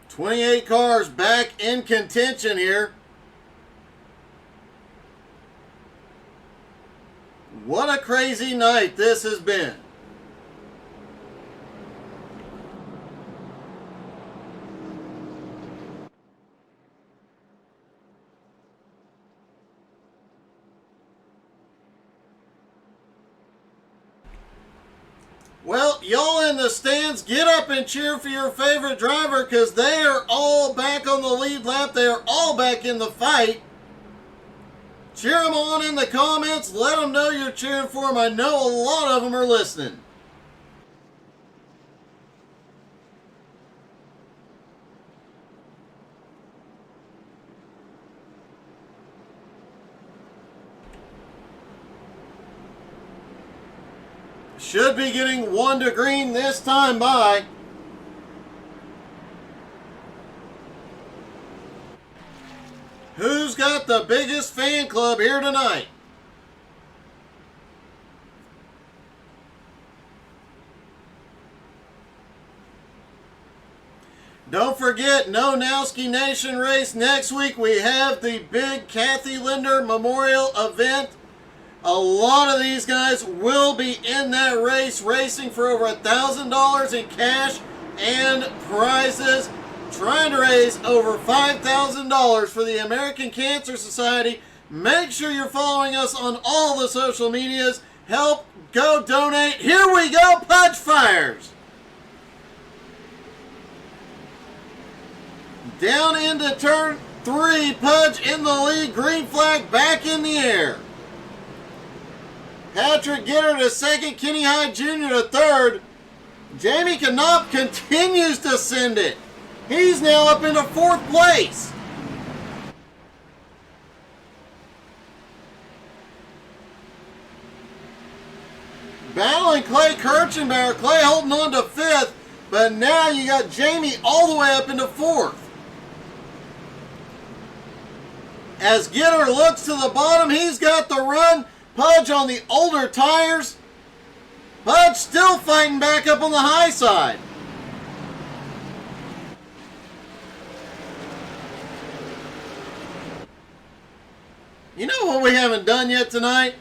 "28 cars back in contention here. What a crazy night this has been. Well, y'all in the stands, get up and cheer for your favorite driver because they are all back on the lead lap. They are all back in the fight. Cheer them on in the comments. Let them know you're cheering for them. I know a lot of them are listening. Should be getting 1 to green this time by. Who's got the biggest fan club here tonight? Don't forget, no Nowski Nation race. Next week we have the big Kathy Linder Memorial event. A lot of these guys will be in that race, racing for over $1,000 in cash and prizes, trying to raise over $5,000 for the American Cancer Society. Make sure you're following us on all the social medias. Help, go donate. Here we go, Pudge fires. Down into turn 3, Pudge in the lead, green flag back in the air. Patrick Gitter to second. Kenny Hyde Jr. to third. Jamie Knopf continues to send it. He's now up into fourth place. Battling Clay Kirchenbauer. Clay holding on to fifth, but now you got Jamie all the way up into fourth. As Gitter looks to the bottom, he's got the run. Pudge on the older tires. Pudge still fighting back up on the high side. You know what we haven't done yet tonight?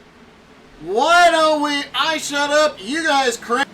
Why don't we, I shut up, you guys crank.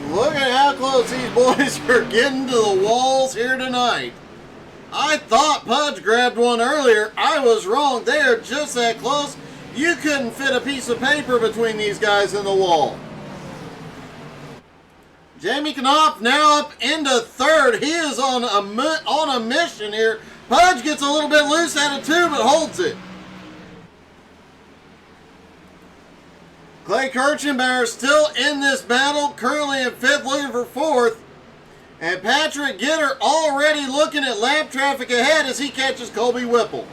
Look at how close these boys are getting to the walls here tonight. I thought Pudge grabbed one earlier. I was wrong. They are just that close. You couldn't fit a piece of paper between these guys and the wall. Jamie Knopf now up into third. He is on a mission here. Pudge gets a little bit loose out of two, but holds it. Clay Kirchenbauer still in this battle, currently in fifth, looking for fourth. And Patrick Gitter already looking at lap traffic ahead as he catches Colby Whipple.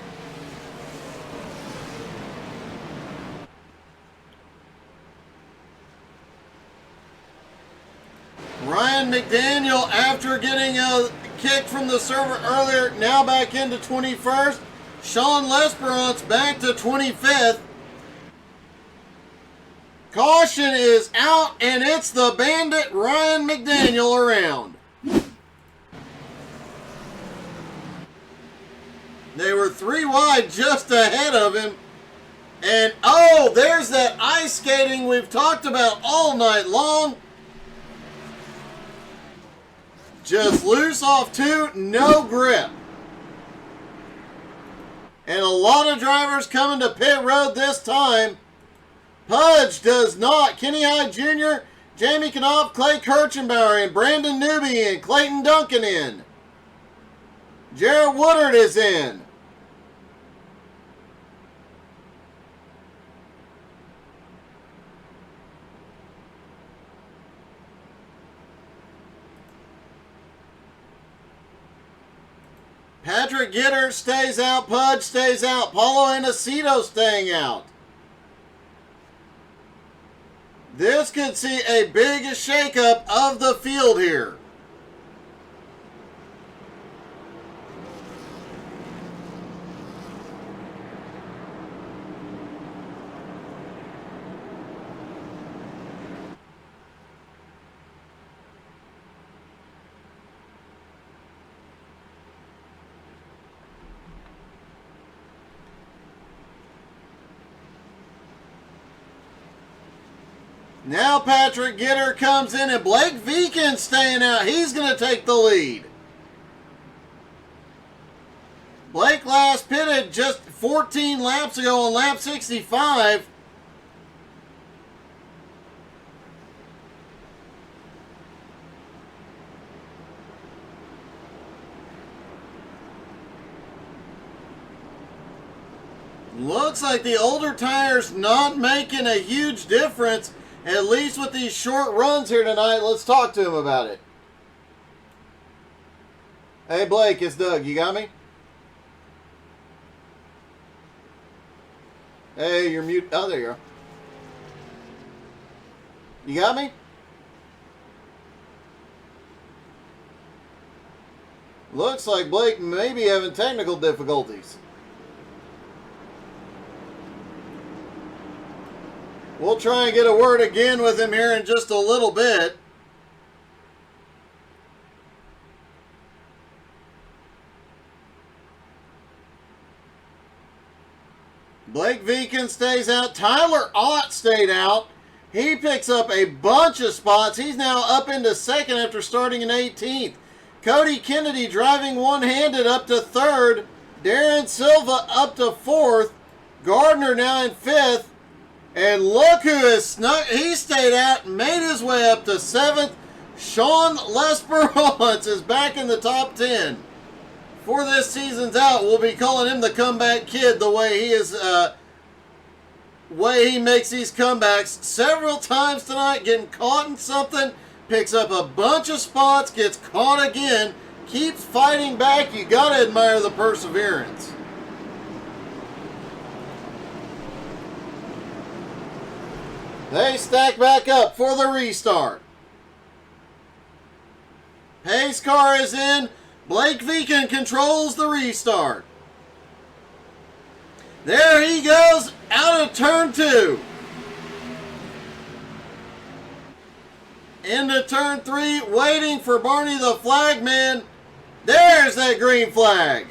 Ryan McDaniel, after getting a kick from the server earlier, now back into 21st. Sean Lesperance back to 25th. Caution is out, and it's the bandit Ryan McDaniel around. They were 3 wide just ahead of him. And oh, there's that ice skating we've talked about all night long. Just loose off two, no grip. And a lot of drivers coming to pit road this time. Pudge does not. Kenny Hyde Jr., Jamie Knopf, Clay Kirchenbauer in, Brandon Newby in, Clayton Duncan in. Jarrett Woodard is in. Patrick Gitter stays out. Pudge stays out. Paulo Inesito staying out. This could see a big shakeup of the field here. Now Patrick Gitter comes in and Blake Viken staying out. He's going to take the lead. Blake last pitted just 14 laps ago on lap 65. Looks like the older tires not making a huge difference. At least with these short runs here tonight. Let's talk to him about it. Hey, Blake, it's Doug. You got me? Hey, you're mute. Oh, there you are. You got me? Looks like Blake may be having technical difficulties. We'll try and get a word again with him here in just a little bit. Blake Viken stays out. Tyler Ott stayed out. He picks up a bunch of spots. He's now up into second after starting in 18th. Cody Kennedy driving one-handed up to third. Darren Silva up to fourth. Gardner now in fifth. And look who is snuck. He stayed out and made his way up to seventh. Sean Lesperance is back in the top 10. Before this season's out, we'll be calling him the comeback kid, the way he is, way he makes these comebacks several times tonight, getting caught in something, picks up a bunch of spots, gets caught again, keeps fighting back. You gotta admire the perseverance. They stack back up for the restart. Pace car is in. Blake Viken controls the restart. There he goes out of turn 2. Into turn 3, waiting for Barney the flagman. There's that green flag.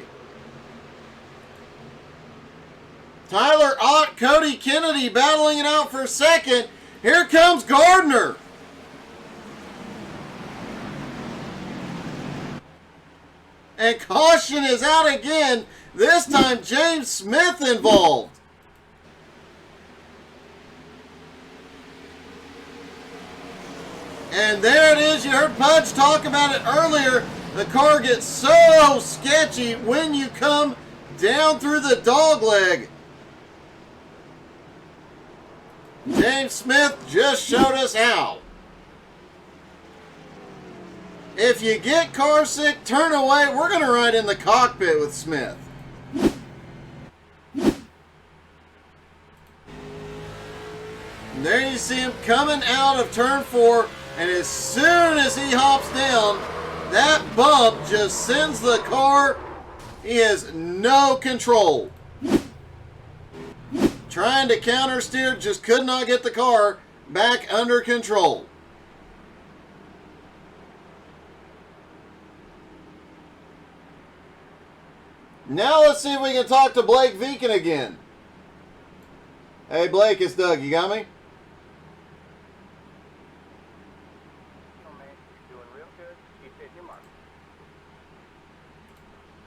Tyler Ott, Cody Kennedy battling it out for second. Here comes Gardner. And caution is out again. This time James Smith involved. And there it is. You heard Pudge talk about it earlier. The car gets so sketchy when you come down through the dog leg. James Smith just showed us how. If you get car sick, turn away. We're going to ride in the cockpit with Smith. And there you see him coming out of turn 4. And as soon as he hops down, that bump just sends the car. He has no control. Trying to counter steer, just could not get the car back under control. Now let's see if we can talk to Blake Viken again. Hey Blake, it's Doug. You got me?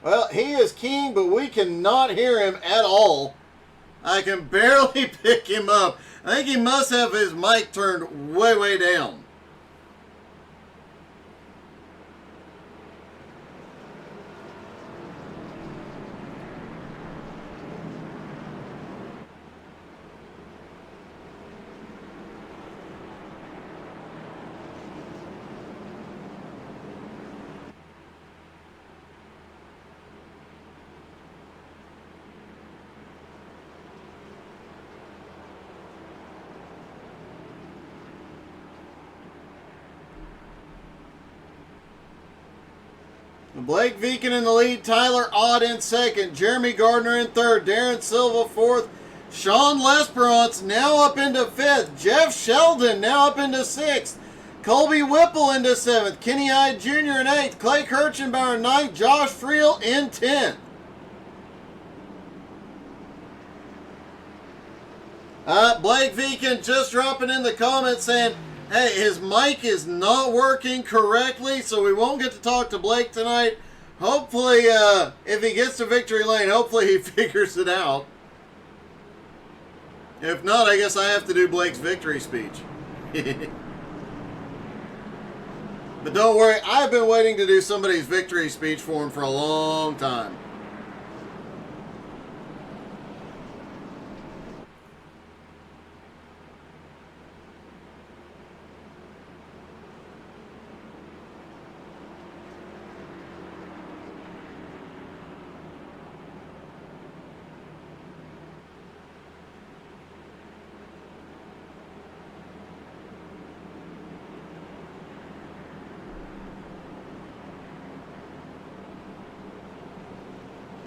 Well, he is keen, but we cannot hear him at all. I can barely pick him up. I think he must have his mic turned way, way down. Blake Viken in the lead, Tyler Ott in second, Jeremy Gardner in third, Darren Silva fourth, Sean Lesperance now up into fifth, Jeff Sheldon now up into sixth, Colby Whipple into seventh, Kenny Hyde Jr. in eighth, Clay Kirchenbauer in ninth, Josh Friel in 10th. Blake Viken just dropping in the comments saying, hey, his mic is not working correctly, so we won't get to talk to Blake tonight. Hopefully, if he gets to victory lane, hopefully he figures it out. If not, I guess I have to do Blake's victory speech. But don't worry, I've been waiting to do somebody's victory speech for him for a long time.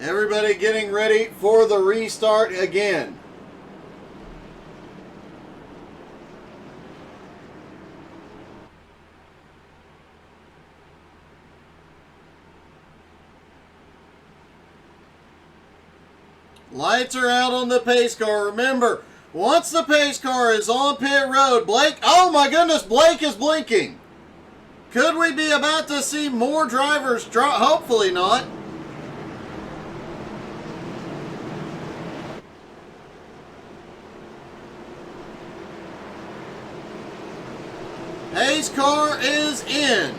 Everybody getting ready for the restart again. Lights are out on the pace car. Remember, once the pace car is on pit road, Blake, oh my goodness, Blake is blinking. Could we be about to see more drivers drop? Hopefully not. Pace car is in.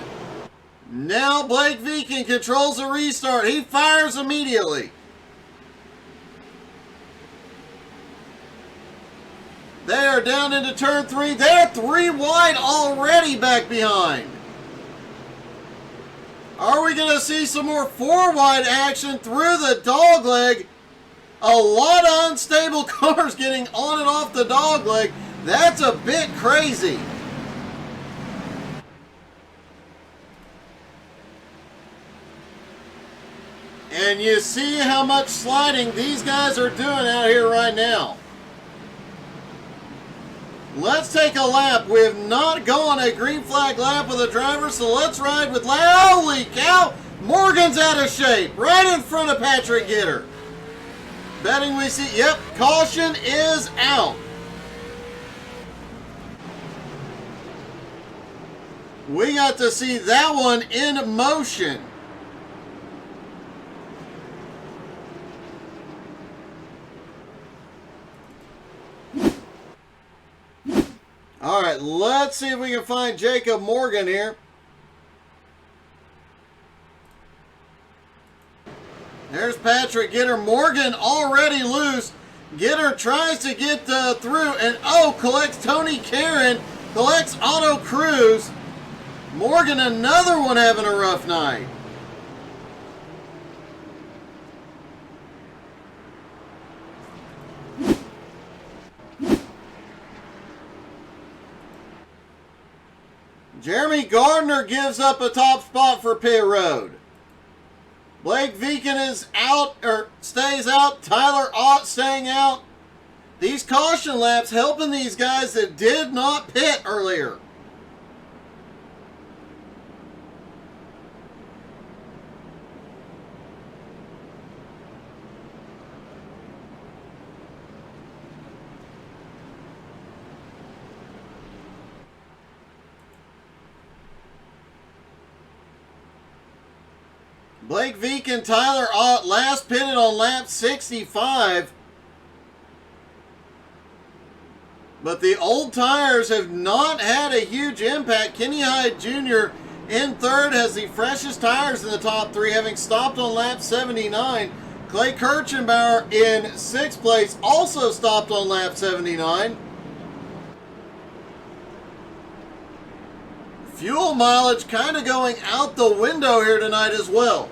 Now Blake Viken controls the restart. He fires immediately. They are down into turn 3. They're 3 wide already back behind. Are we going to see some more 4 wide action through the dogleg? A lot of unstable cars getting on and off the dogleg. That's a bit crazy. And you see how much sliding these guys are doing out here right now. Let's take a lap. We have not gone a green flag lap with a driver, so let's ride with... Holy cow! Morgan's out of shape, right in front of Patrick Gitter. Betting we see... Yep, caution is out. We got to see that one in motion. All right, let's see if we can find Jacob Morgan here. There's Patrick Gitter. Morgan already loose. Gitter tries to get through, and collects Tony Karen, collects Otto Cruz. Morgan, another one having a rough night. Jeremy Gardner gives up a top spot for pit road. Blake Viken is out, or stays out. Tyler Ott staying out. These caution laps helping these guys that did not pit earlier. Blake Viken, Tyler Ott last pitted on lap 65. But the old tires have not had a huge impact. Kenny Hyde Jr. in third has the freshest tires in the top 3, having stopped on lap 79. Clay Kirchenbauer in sixth place also stopped on lap 79. Fuel mileage kind of going out the window here tonight as well.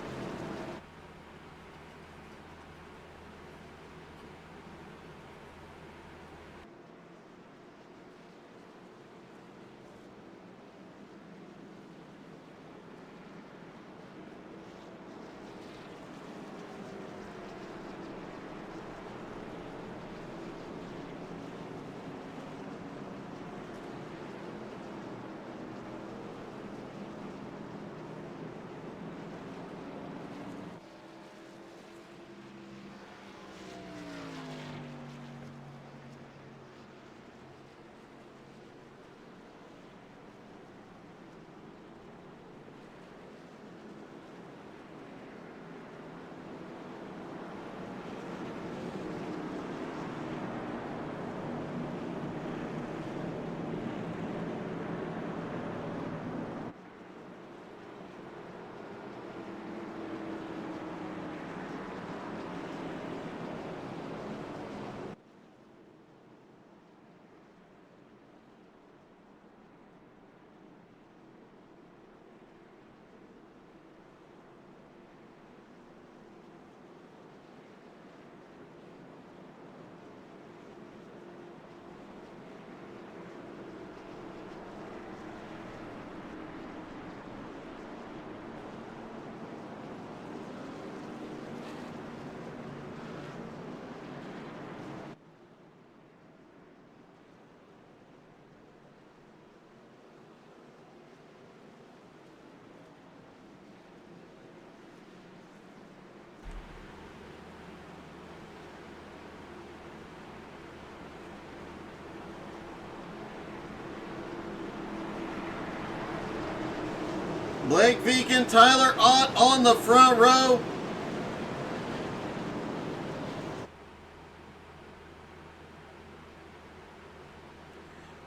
Blake Vegan, Tyler Ott on the front row.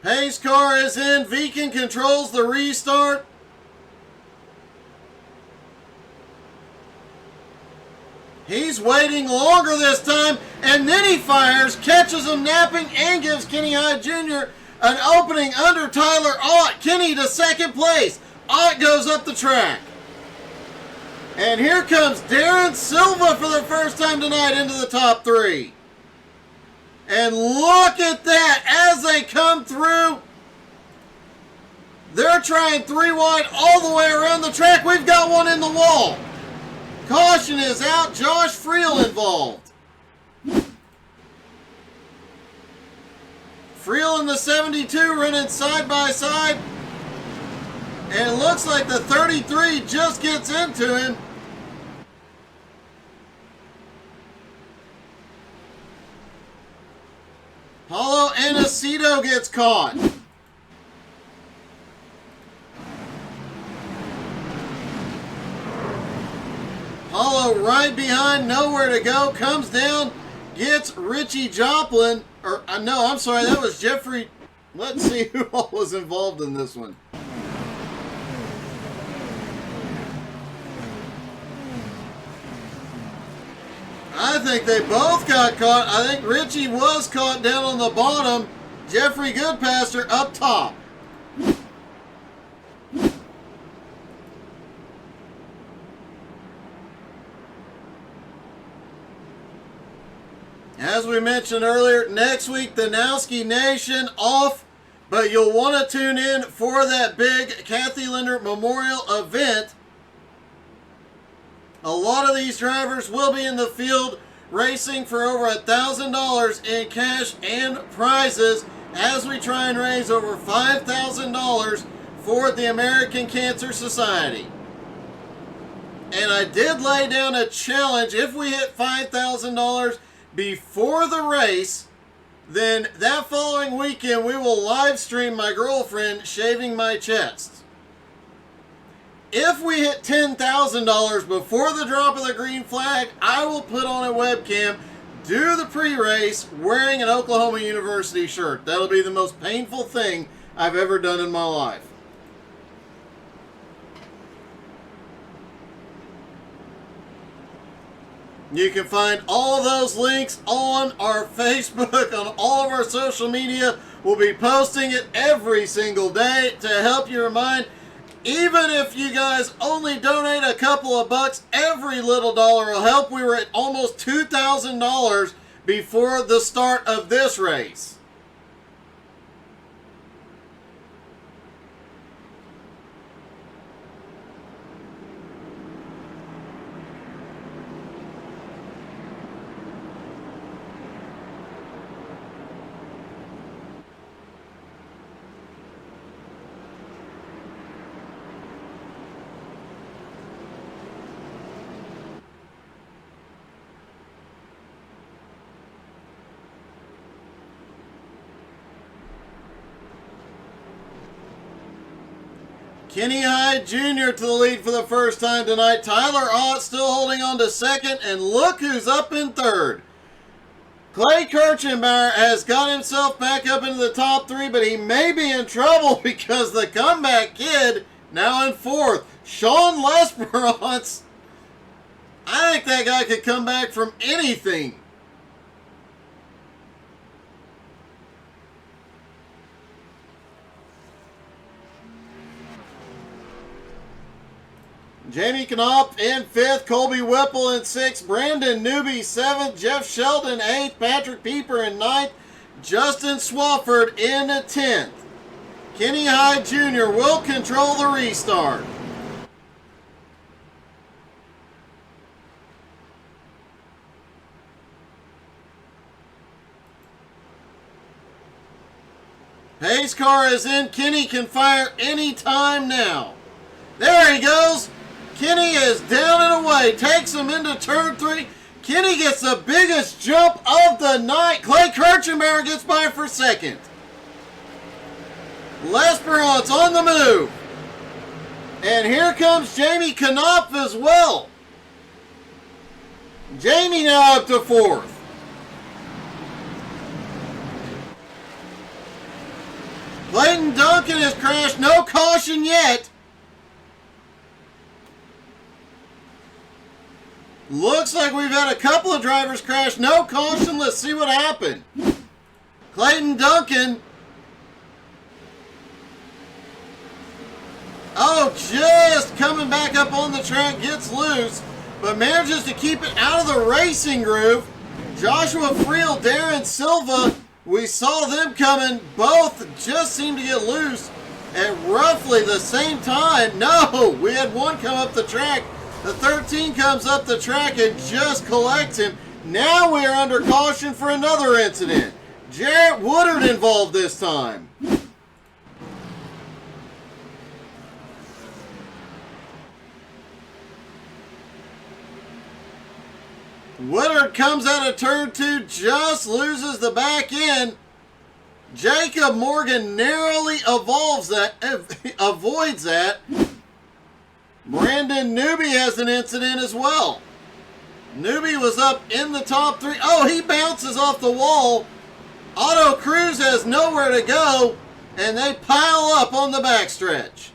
Pace car is in. Vegan controls the restart. He's waiting longer this time, and then he fires, catches him napping, and gives Kenny Hyde Jr. an opening under Tyler Ott. Kenny to second place. Ott goes up the track. And here comes Darren Silva for the first time tonight into the top three. And look at that as they come through. They're trying three wide all the way around the track. We've got one in the wall. Caution is out. Josh Friel involved. Friel and the 72 running side by side. And it looks like the 33 just gets into him. Paulo Aniceto gets caught. Paulo right behind, nowhere to go, comes down, gets Richie Joplin, or no, I'm sorry, that was Jeffrey. Let's see who all was involved in this one. I think they both got caught. I think Richie was caught down on the bottom. Jeffrey Goodpaster up top. As we mentioned earlier, next week the Nowski Nation off, but you'll want to tune in for that big Kathy Linder Memorial event. A lot of these drivers will be in the field racing for over $1,000 in cash and prizes as we try and raise over $5,000 for the American Cancer Society. And I did lay down a challenge. If we hit $5,000 before the race, then that following weekend we will live stream my girlfriend shaving my chest. If we hit $10,000 before the drop of the green flag, I will put on a webcam, do the pre-race wearing an Oklahoma University shirt. That'll be the most painful thing I've ever done in my life. You can find all of those links on our Facebook, on all of our social media. We'll be posting it every single day to help you remind. Even if you guys only donate a couple of bucks, every little dollar will help. We were at almost $2,000 before the start of this race. Kenny Hyde Jr. to the lead for the first time tonight. Tyler Ott still holding on to second, and look who's up in third. Clay Kirchenbauer has got himself back up into the top three, but he may be in trouble because the comeback kid now in fourth. Sean Lesperance. I think that guy could come back from anything. Jamie Knopf in fifth, Colby Whipple in sixth, Brandon Newby seventh, Jeff Sheldon eighth, Patrick Pieper in ninth, Justin Swafford in 10th. Kenny Hyde Jr. will control the restart. Pace car is in. Kenny can fire any time now. There he goes. Kenny is down and away. Takes him into turn 3. Kenny gets the biggest jump of the night. Clay Kirchenbauer gets by for second. Lesperance on the move. And here comes Jamie Knopf as well. Jamie now up to 4th. Clayton Duncan has crashed. No caution yet. Looks like we've had a couple of drivers crash. No caution. Let's see what happened. Clayton Duncan. Oh, just coming back up on the track. Gets loose, but manages to keep it out of the racing groove. Joshua Friel, Darren Silva. We saw them coming. Both just seemed to get loose at roughly the same time. No, we had one come up the track. The 13 comes up the track and just collects him. Now we are under caution for another incident. Jarrett Woodard involved this time. Woodard comes out of turn 2, just loses the back end. Jacob Morgan narrowly avoids that. Brandon Newby has an incident as well. Newby was up in the top 3. Oh, he bounces off the wall. Otto Cruz has nowhere to go, and they pile up on the backstretch.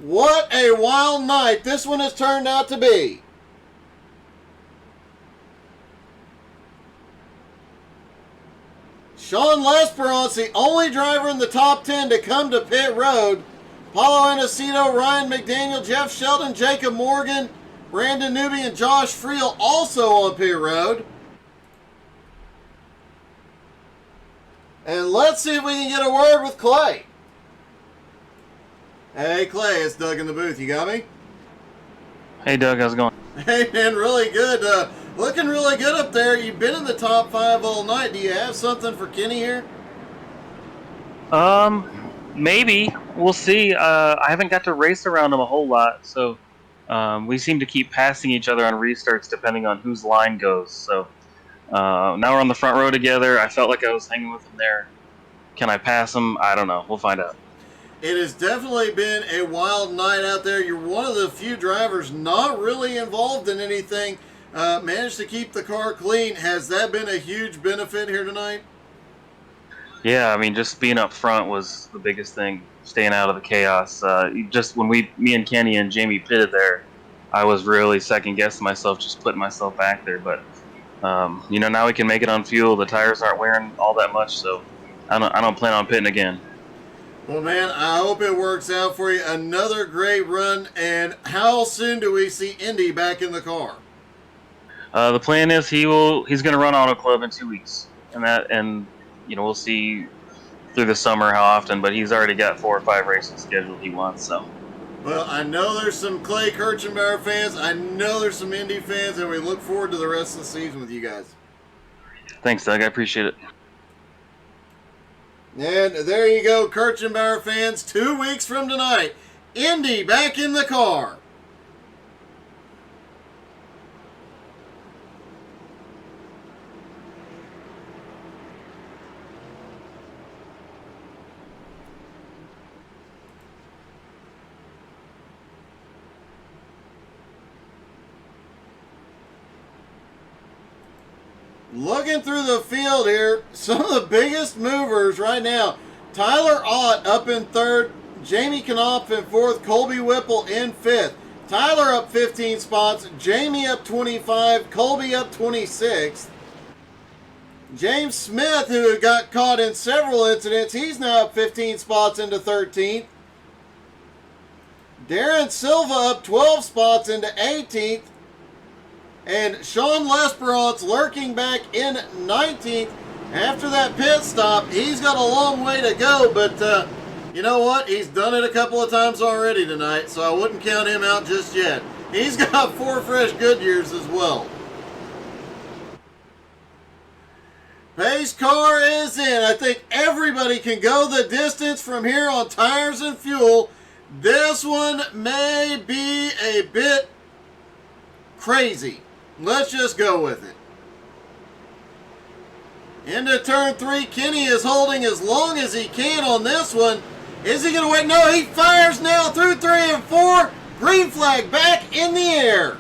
What a wild night this one has turned out to be. Sean Lesperance, the only driver in the top 10 to come to pit road. Paulo Anacito, Ryan McDaniel, Jeff Sheldon, Jacob Morgan, Brandon Newby, and Josh Friel also on pit road. And let's see if we can get a word with Clay. Hey, Clay, it's Doug in the booth. You got me? Hey, Doug, how's it going? Hey, man, really good. Looking really good up there. You've been in the top 5 all night. Do you have something for Kenny here? Maybe. We'll see. I haven't got to race around him a whole lot, so we seem to keep passing each other on restarts depending on whose line goes. So now we're on the front row together. I felt like I was hanging with him there. Can I pass him? I don't know. We'll find out. It has definitely been a wild night out there. You're one of the few drivers not really involved in anything. Managed to keep the car clean. Has that been a huge benefit here tonight? Yeah, I mean, just being up front was the biggest thing, staying out of the chaos. Just when me and Kenny and Jamie pitted there, I was really second-guessing myself, just putting myself back there. But, now we can make it on fuel. The tires aren't wearing all that much, so I don't plan on pitting again. Well, man, I hope it works out for you. Another great run. And how soon do we see Indy back in the car? The plan is he's going to run Auto Club in 2 weeks, and we'll see through the summer how often. But he's already got 4 or 5 races scheduled he wants. So. Well, I know there's some Clay Kirchenbauer fans. I know there's some Indy fans, and we look forward to the rest of the season with you guys. Thanks, Doug. I appreciate it. And there you go, Kirchenbauer fans. 2 weeks from tonight, Indy back in the car. Looking through the field here, some of the biggest movers right now. Tyler Ott up in 3rd, Jamie Knopf in 4th, Colby Whipple in 5th. Tyler up 15 spots, Jamie up 25, Colby up 26. James Smith, who got caught in several incidents, he's now up 15 spots into 13th. Darren Silva up 12 spots into 18th. And Sean Lesperance lurking back in 19th. After that pit stop, he's got a long way to go, but you know what? He's done it a couple of times already tonight, so I wouldn't count him out just yet. He's got 4 fresh Goodyears as well. Pace car is in. I think everybody can go the distance from here on tires and fuel. This one may be a bit crazy. Let's just go with it. Into turn 3, Kenny is holding as long as he can on this one. Is he going to wait? No, he fires now through 3 and 4. Green flag back in the air.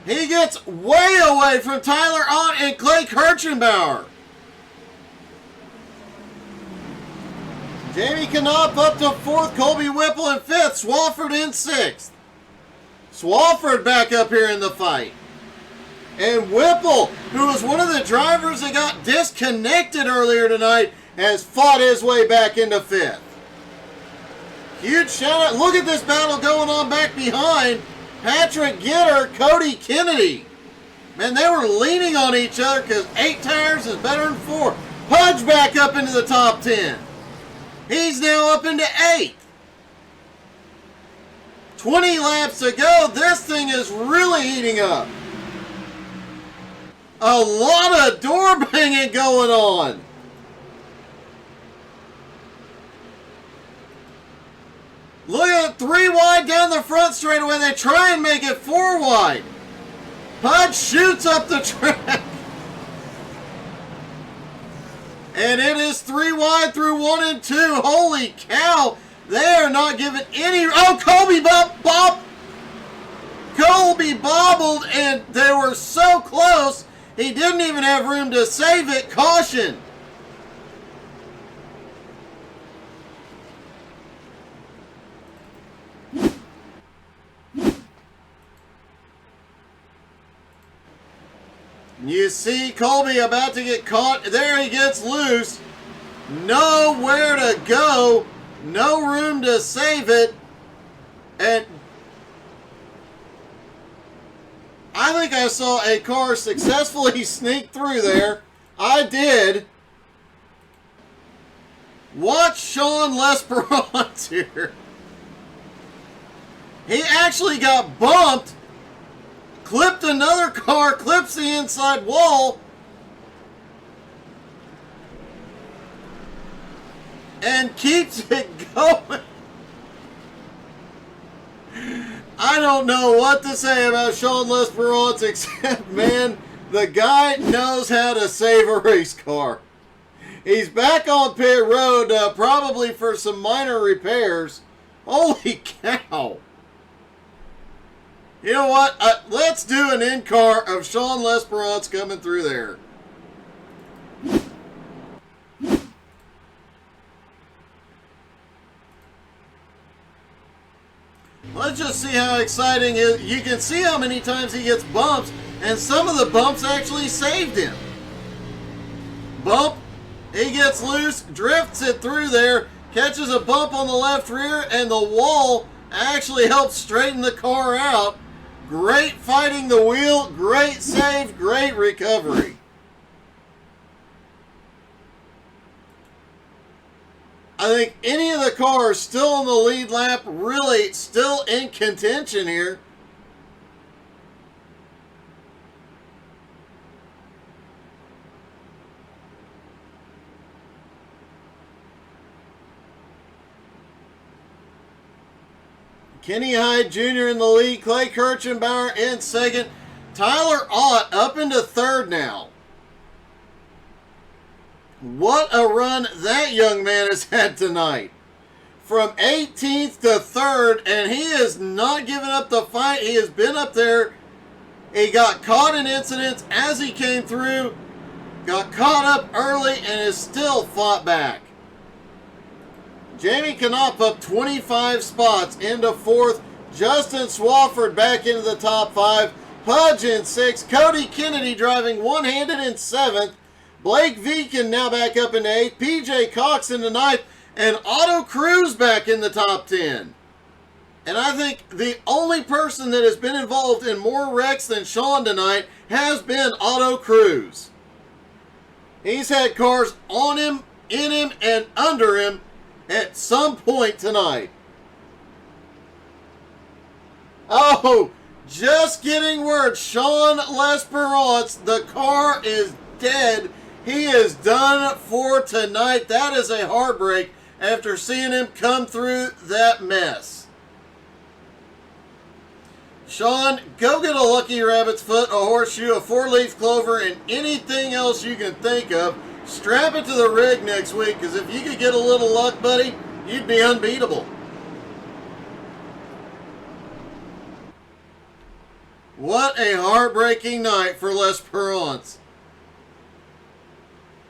He gets way away from Tyler Ott and Clay Kirchenbauer. Jamie Knopf up to 4th, Colby Whipple in 5th, Swafford in 6th. Swafford back up here in the fight. And Whipple, who was one of the drivers that got disconnected earlier tonight, has fought his way back into 5th. Huge shout out. Look at this battle going on back behind. Patrick Gitter, Cody Kennedy. Man, they were leaning on each other because 8 tires is better than 4. Pudge back up into the top 10. He's now up into 8th. 20 laps to go. This thing is really heating up. A lot of door banging going on. Look at it, 3 wide down the front straightaway. They try and make it 4 wide. Pudge shoots up the track. And it is 3 wide through 1 and 2. Holy cow. They are not giving any... Oh, Colby Colby bobbled, and they were so close, he didn't even have room to save it. Caution. You see Colby about to get caught. There he gets loose. Nowhere to go. No room to save it. And I think I saw a car successfully sneak through there. I did. Watch Sean Lesperance here. He actually got bumped. Clipped another car, clips the inside wall, and keeps it going. I don't know what to say about Sean Lesperance except, man, the guy knows how to save a race car. He's back on pit road, probably for some minor repairs. Holy cow. You know what? Let's do an in-car of Sean Lesperance coming through there. Let's just see how exciting it is. You can see how many times he gets bumps, and some of the bumps actually saved him. Bump, he gets loose, drifts it through there, catches a bump on the left rear, and the wall actually helps straighten the car out. Great fighting the wheel, great save, great recovery. I think any of the cars still on the lead lap, really still in contention here. Kenny Hyde Jr. in the lead. Clay Kirchenbauer in second. Tyler Ott up into third now. What a run that young man has had tonight. From 18th to 3rd, and he has not given up the fight. He has been up there. He got caught in incidents as he came through. Got caught up early and has still fought back. Jamie Knopf up 25 spots into 4th. Justin Swafford back into the top 5. Pudge in 6th. Cody Kennedy driving one-handed in 7th. Blake Viken now back up into 8th. PJ Cox into 9th. And Otto Cruz back in the top 10. And I think the only person that has been involved in more wrecks than Sean tonight has been Otto Cruz. He's had cars on him, in him, and under him at some point tonight. Oh, just getting word. Sean Lesperance, the car is dead. He is done for tonight. That is a heartbreak after seeing him come through that mess. Sean, go get a lucky rabbit's foot, a horseshoe, a 4-leaf clover, and anything else you can think of. Strap it to the rig next week, because if you could get a little luck, buddy, You'd be unbeatable. What a heartbreaking night for L'Esperance.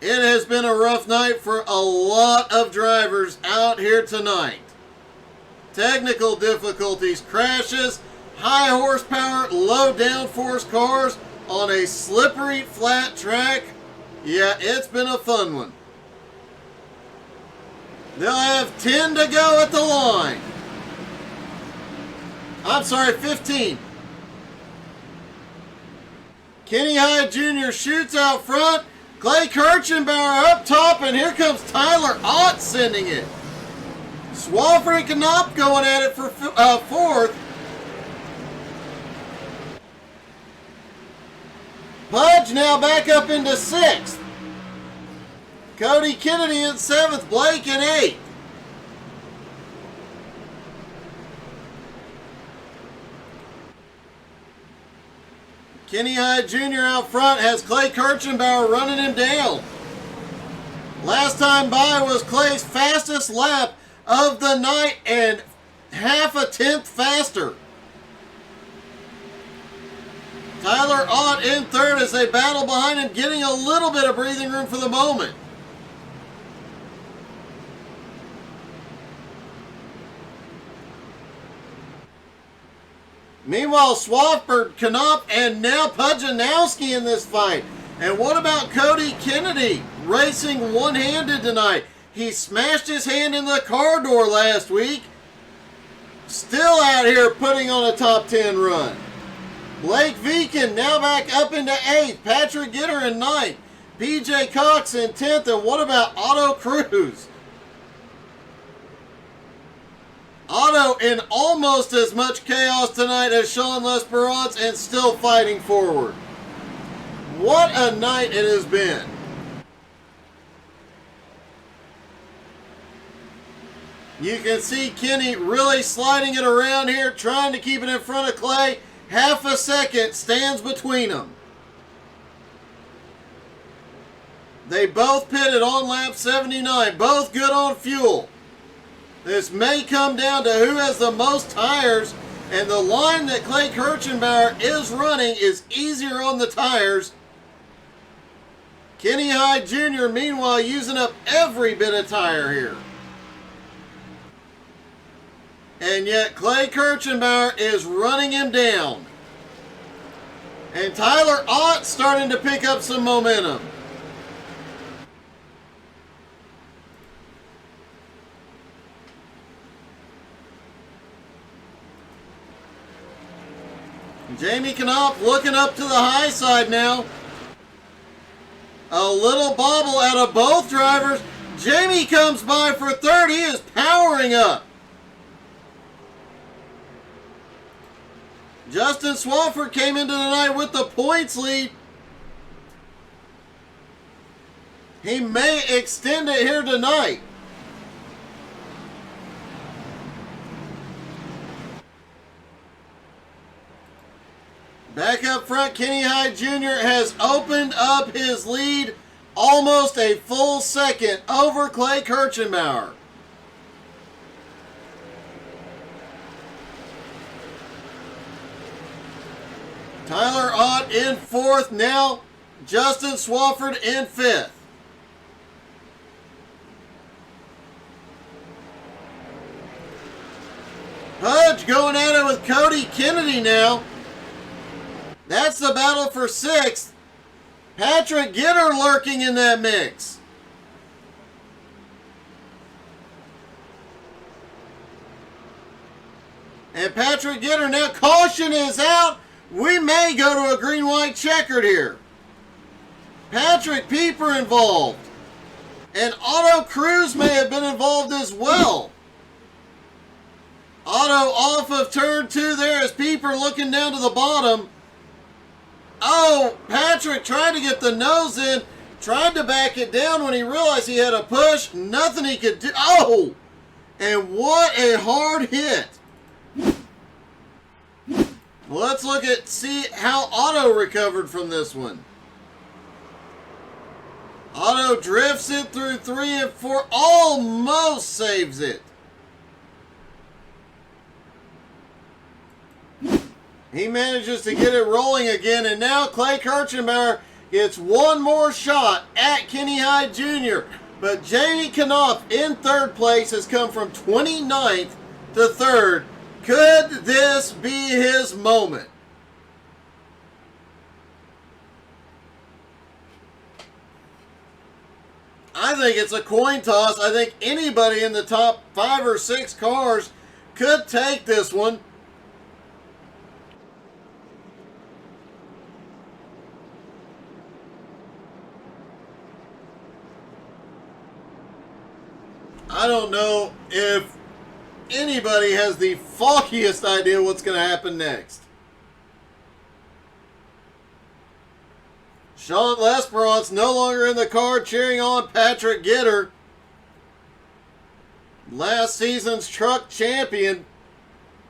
It has been a rough night for a lot of drivers out here tonight. Technical difficulties, crashes, high horsepower, low downforce cars on a slippery, flat track. Yeah, it's been a fun one. They'll have 10 to go at the line. I'm sorry, 15. Kenny Hyde Jr. shoots out front. Clay Kirchenbauer up top, and here comes Tyler Ott sending it. Swafford and Knopf going at it for fourth. Pudge now back up into sixth. Cody Kennedy in seventh. Blake in eighth. Kenny Hyde Jr. out front has Clay Kirchenbauer running him down. Last time by was Clay's fastest lap of the night and half a tenth faster. Tyler Ott in third as they battle behind him, getting a little bit of breathing room for the moment. Meanwhile, Swafford, Knopf, and now Pudge and Nowski in this fight. And what about Cody Kennedy racing one-handed tonight? He smashed his hand in the car door last week. Still out here putting on a top 10 run. Blake Viken now back up into 8th. Patrick Gitter in 9th. PJ Cox in 10th. And what about Otto Cruz? Otto in almost as much chaos tonight as Sean L'Esperance and still fighting forward. What a night it has been. You can see Kenny really sliding it around here, trying to keep it in front of Clay. Half a second stands between them. They both pitted on lap 79, both good on fuel. This may come down to who has the most tires, and the line that Clay Kirchenbauer is running is easier on the tires. Kenny Hyde Jr. meanwhile using up every bit of tire here. And yet Clay Kirchenbauer is running him down. And Tyler Ott starting to pick up some momentum. Jamie Knopf looking up to the high side now. A little bobble out of both drivers. Jamie comes by for third. He is powering up. Justin Swafford came into the night with the points lead. He may extend it here tonight. Back up front, Kenny Hyde Jr. has opened up his lead almost a full second over Clay Kirchenbauer. Tyler Ott in fourth now. Justin Swafford in fifth. Pudge going at it with Cody Kennedy now. That's the battle for sixth. Patrick Gitter lurking in that mix. And Patrick Gitter now, caution is out. We may go to a green-white checkered here. Patrick Pieper involved. And Otto Cruz may have been involved as well. Otto off of turn 2 there as Pieper looking down to the bottom. Oh, Patrick tried to get the nose in, tried to back it down when he realized he had a push. Nothing he could do. Oh, and what a hard hit. Let's look at, see how Otto recovered from this one. Otto drifts it through 3 and 4, almost saves it. He manages to get it rolling again, and now Clay Kirchenbauer gets one more shot at Kenny Hyde Jr. But Jamie Knopf in third place has come from 29th to third. Could this be his moment? I think it's a coin toss. I think anybody in the top 5 or 6 cars could take this one. I don't know if anybody has the foggiest idea what's going to happen next. Sean Lesperance no longer in the car cheering on Patrick Gitter. Last season's truck champion,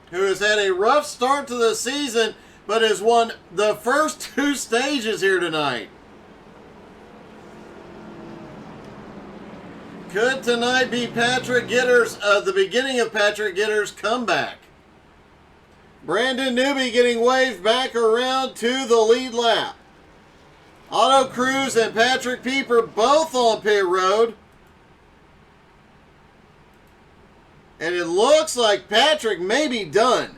who has had a rough start to the season, but has won the first 2 stages here tonight. Could tonight be Patrick Gitter's, the beginning of Patrick Gitter's comeback? Brandon Newby getting waved back around to the lead lap. Otto Cruz and Patrick Pieper both on pit road. And it looks like Patrick may be done.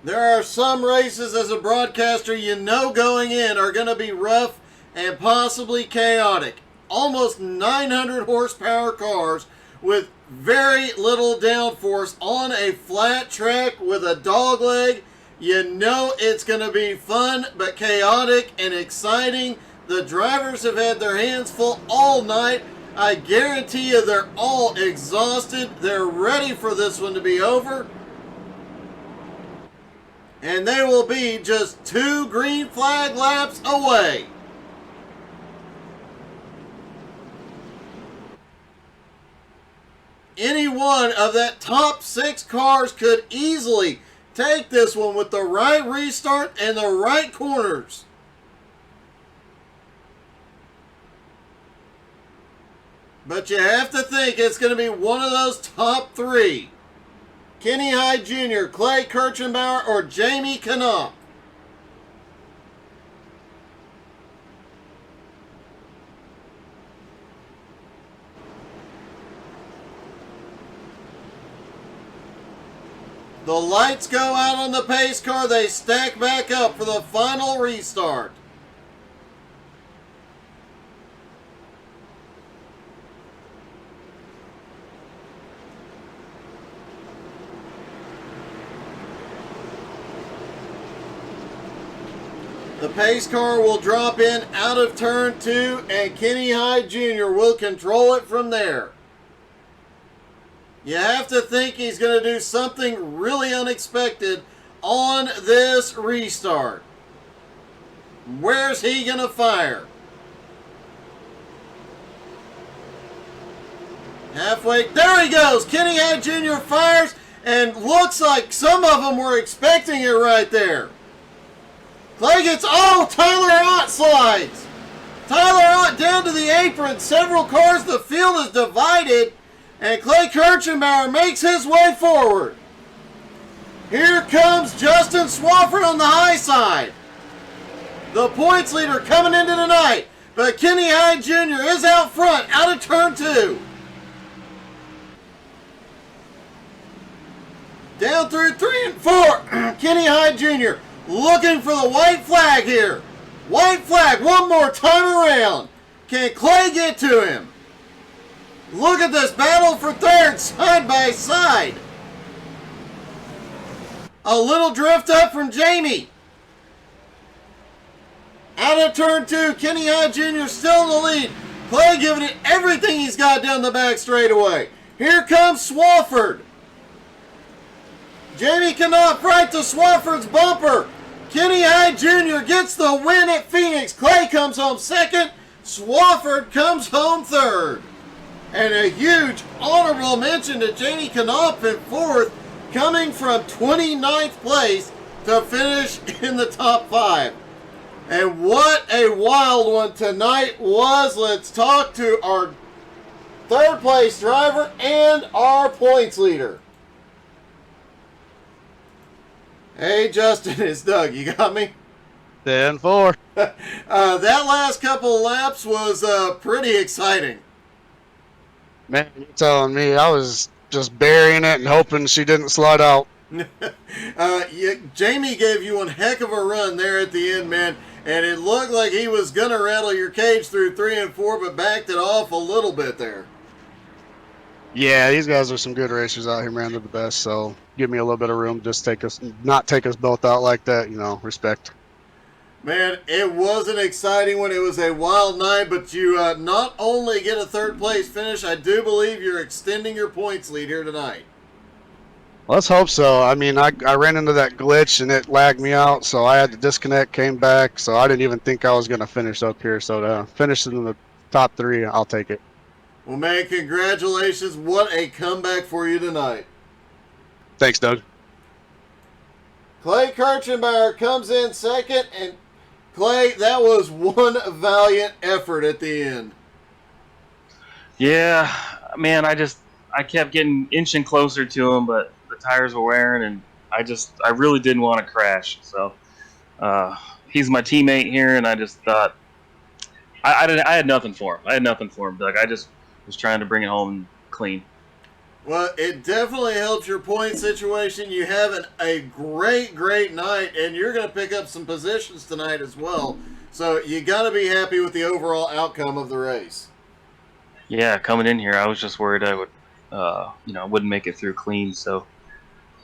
There are some races as a broadcaster you know going in are going to be rough and possibly chaotic. Almost 900 horsepower cars with very little downforce on a flat track with a dog leg. You know it's going to be fun but chaotic and exciting. The drivers have had their hands full all night. I guarantee you they're all exhausted. They're ready for this one to be over. And they will be just 2 green flag laps away. Any one of that top 6 cars could easily take this one with the right restart and the right corners. But you have to think it's going to be one of those top 3. Kenny Hyde Jr., Clay Kirchenbauer, or Jamie Knopf. The lights go out on the pace car. They stack back up for the final restart. The pace car will drop in out of turn 2, and Kenny Hyde Jr. will control it from there. You have to think he's going to do something really unexpected on this restart. Where's he going to fire? Halfway. There he goes. Kenny Hyde Jr. fires, and looks like some of them were expecting it right there. Clay gets, Tyler Ott slides. Tyler Ott down to the apron. Several cars, the field is divided, and Clay Kirchenbauer makes his way forward. Here comes Justin Swafford on the high side. The points leader coming into the night, but Kenny Hyde Jr. is out front, out of turn 2. Down through 3 and 4, Kenny Hyde Jr. looking for the white flag here. White flag one more time around. Can Clay get to him? Look at this battle for third, side by side. A little drift up from Jamie. Out of turn 2, Kenny Hyde Jr. still in the lead. Clay giving it everything he's got down the back straightaway. Here comes Swafford. Jamie Knopf right to Swafford's bumper. Kenny Hyde Jr. gets the win at Phoenix. Clay comes home second. Swafford comes home third. And a huge honorable mention to Janie Knopf in fourth, coming from 29th place to finish in the top 5. And what a wild one tonight was. Let's talk to our third place driver and our points leader. Hey, Justin, it's Doug. You got me? 10-4. That last couple laps was pretty exciting. Man, you're telling me I was just burying it and hoping she didn't slide out. Jamie gave you one heck of a run there at the end, man, and it looked like he was going to rattle your cage through 3 and 4, but backed it off a little bit there. Yeah, these guys are some good racers out here, man. They're the best, so give me a little bit of room. Just not take us both out like that, respect. Man, it was an exciting one. It was a wild night, but you not only get a third place finish, I do believe you're extending your points lead here tonight. Let's hope so. I mean, I ran into that glitch and it lagged me out, so I had to disconnect, came back, so I didn't even think I was going to finish up here. So to finish in the top 3, I'll take it. Well, man, congratulations. What a comeback for you tonight. Thanks, Doug. Clay Kirchenbauer comes in second, and Clay, that was one valiant effort at the end. Yeah, man, I kept getting inching closer to him, but the tires were wearing, and I really didn't want to crash. So he's my teammate here, and I just thought I had nothing for him. I had nothing for him, Doug. I just was trying to bring it home clean. Well, it definitely helped your point situation. You have a great night, and you're going to pick up some positions tonight as well. So you got to be happy with the overall outcome of the race. Yeah, coming in here, I was just worried I would, wouldn't make it through clean. So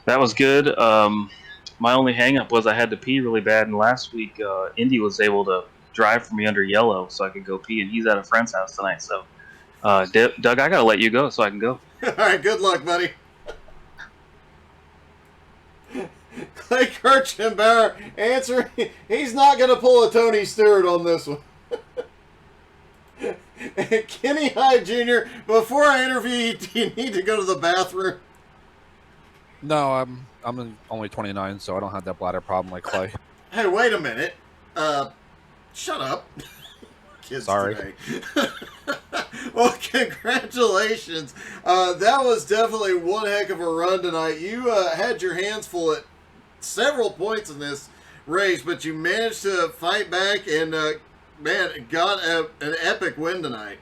that was good. My only hang-up was I had to pee really bad, and last week Indy was able to drive for me under yellow so I could go pee, and he's at a friend's house tonight. So, Doug, I got to let you go so I can go. All right, good luck, buddy. Clay Kirchenbauer answering. He's not going to pull a Tony Stewart on this one. Kenny Hyde Jr., before I interview you, do you need to go to the bathroom? No, I'm only 29, so I don't have that bladder problem like Clay. Hey, wait a minute. Shut up. Kids Sorry. Today. Well, congratulations. That was definitely one heck of a run tonight. You had your hands full at several points in this race, but you managed to fight back and, man, got an epic win tonight.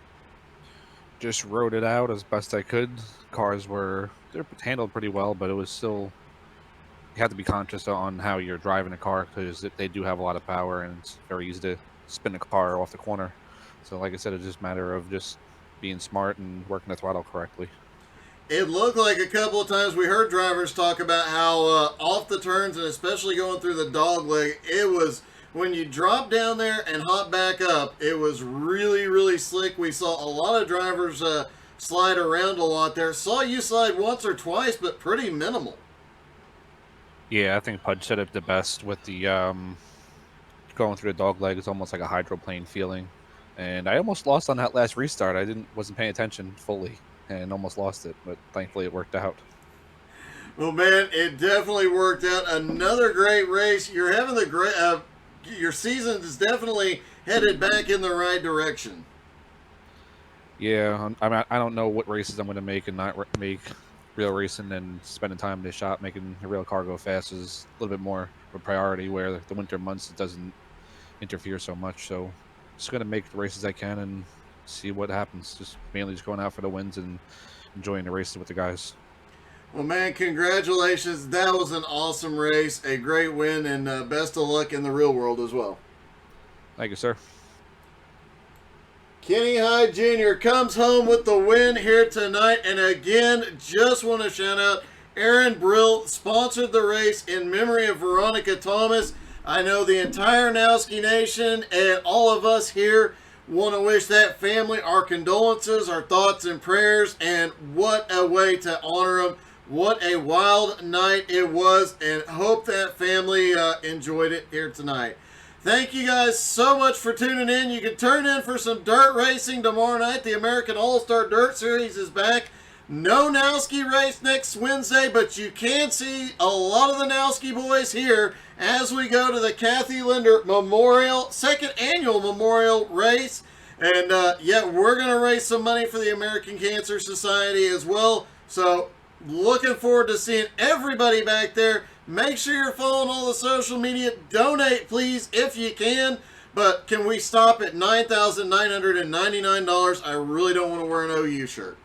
Just rode it out as best I could. They're handled pretty well, but it was still, you have to be conscious on how you're driving a car because they do have a lot of power and it's very easy to spin the car off the corner. So like I said, it's just a matter of just being smart and working the throttle correctly. It looked like a couple of times we heard drivers talk about how off the turns and especially going through the dog leg, it was when you drop down there and hop back up, it was really slick. We saw a lot of drivers slide around a lot there. Saw you slide once or twice, but pretty minimal. Yeah, I think Pudge said it the best with the going through the dog leg. It's almost like a hydroplane feeling. And I almost lost on that last restart. Wasn't paying attention fully and almost lost it, but thankfully it worked out. Well, man, it definitely worked out. Another great race. You're having the great. Your season is definitely headed back in the right direction. Yeah, I don't know what races I'm going to make and not make. Real racing and spending time in the shop making a real car go fast is a little bit more of a priority, where the winter months it doesn't interfere so much. So just going to make the races I can and see what happens. Just mainly just going out for the wins and enjoying the races with the guys. Well, man, congratulations. That was an awesome race, a great win, and best of luck in the real world as well. Thank you, sir. Kenny Hyde Jr. comes home with the win here tonight. And again, just want to shout out Aaron Brill sponsored the race in memory of Veronica Thomas. I know the entire Nowski Nation and all of us here want to wish that family our condolences, our thoughts and prayers, and what a way to honor them. What a wild night it was, and hope that family enjoyed it here tonight. Thank you guys so much for tuning in. You can turn in for some dirt racing tomorrow night. The American All-Star Dirt Series is back. No Nowski race next Wednesday, but you can see a lot of the Nowski boys here as we go to the Kathy Linder Memorial, second annual Memorial race. And yeah, we're going to raise some money for the American Cancer Society as well. So looking forward to seeing everybody back there. Make sure you're following all the social media. Donate, please, if you can. But can we stop at $9,999? I really don't want to wear an OU shirt.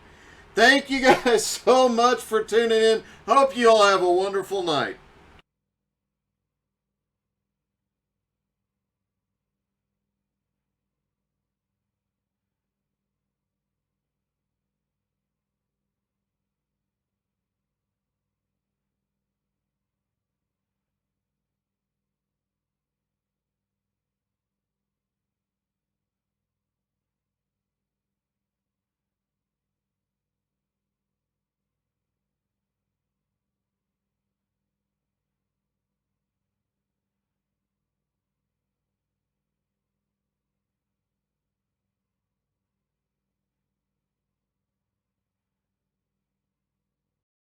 Thank you guys so much for tuning in. Hope you all have a wonderful night.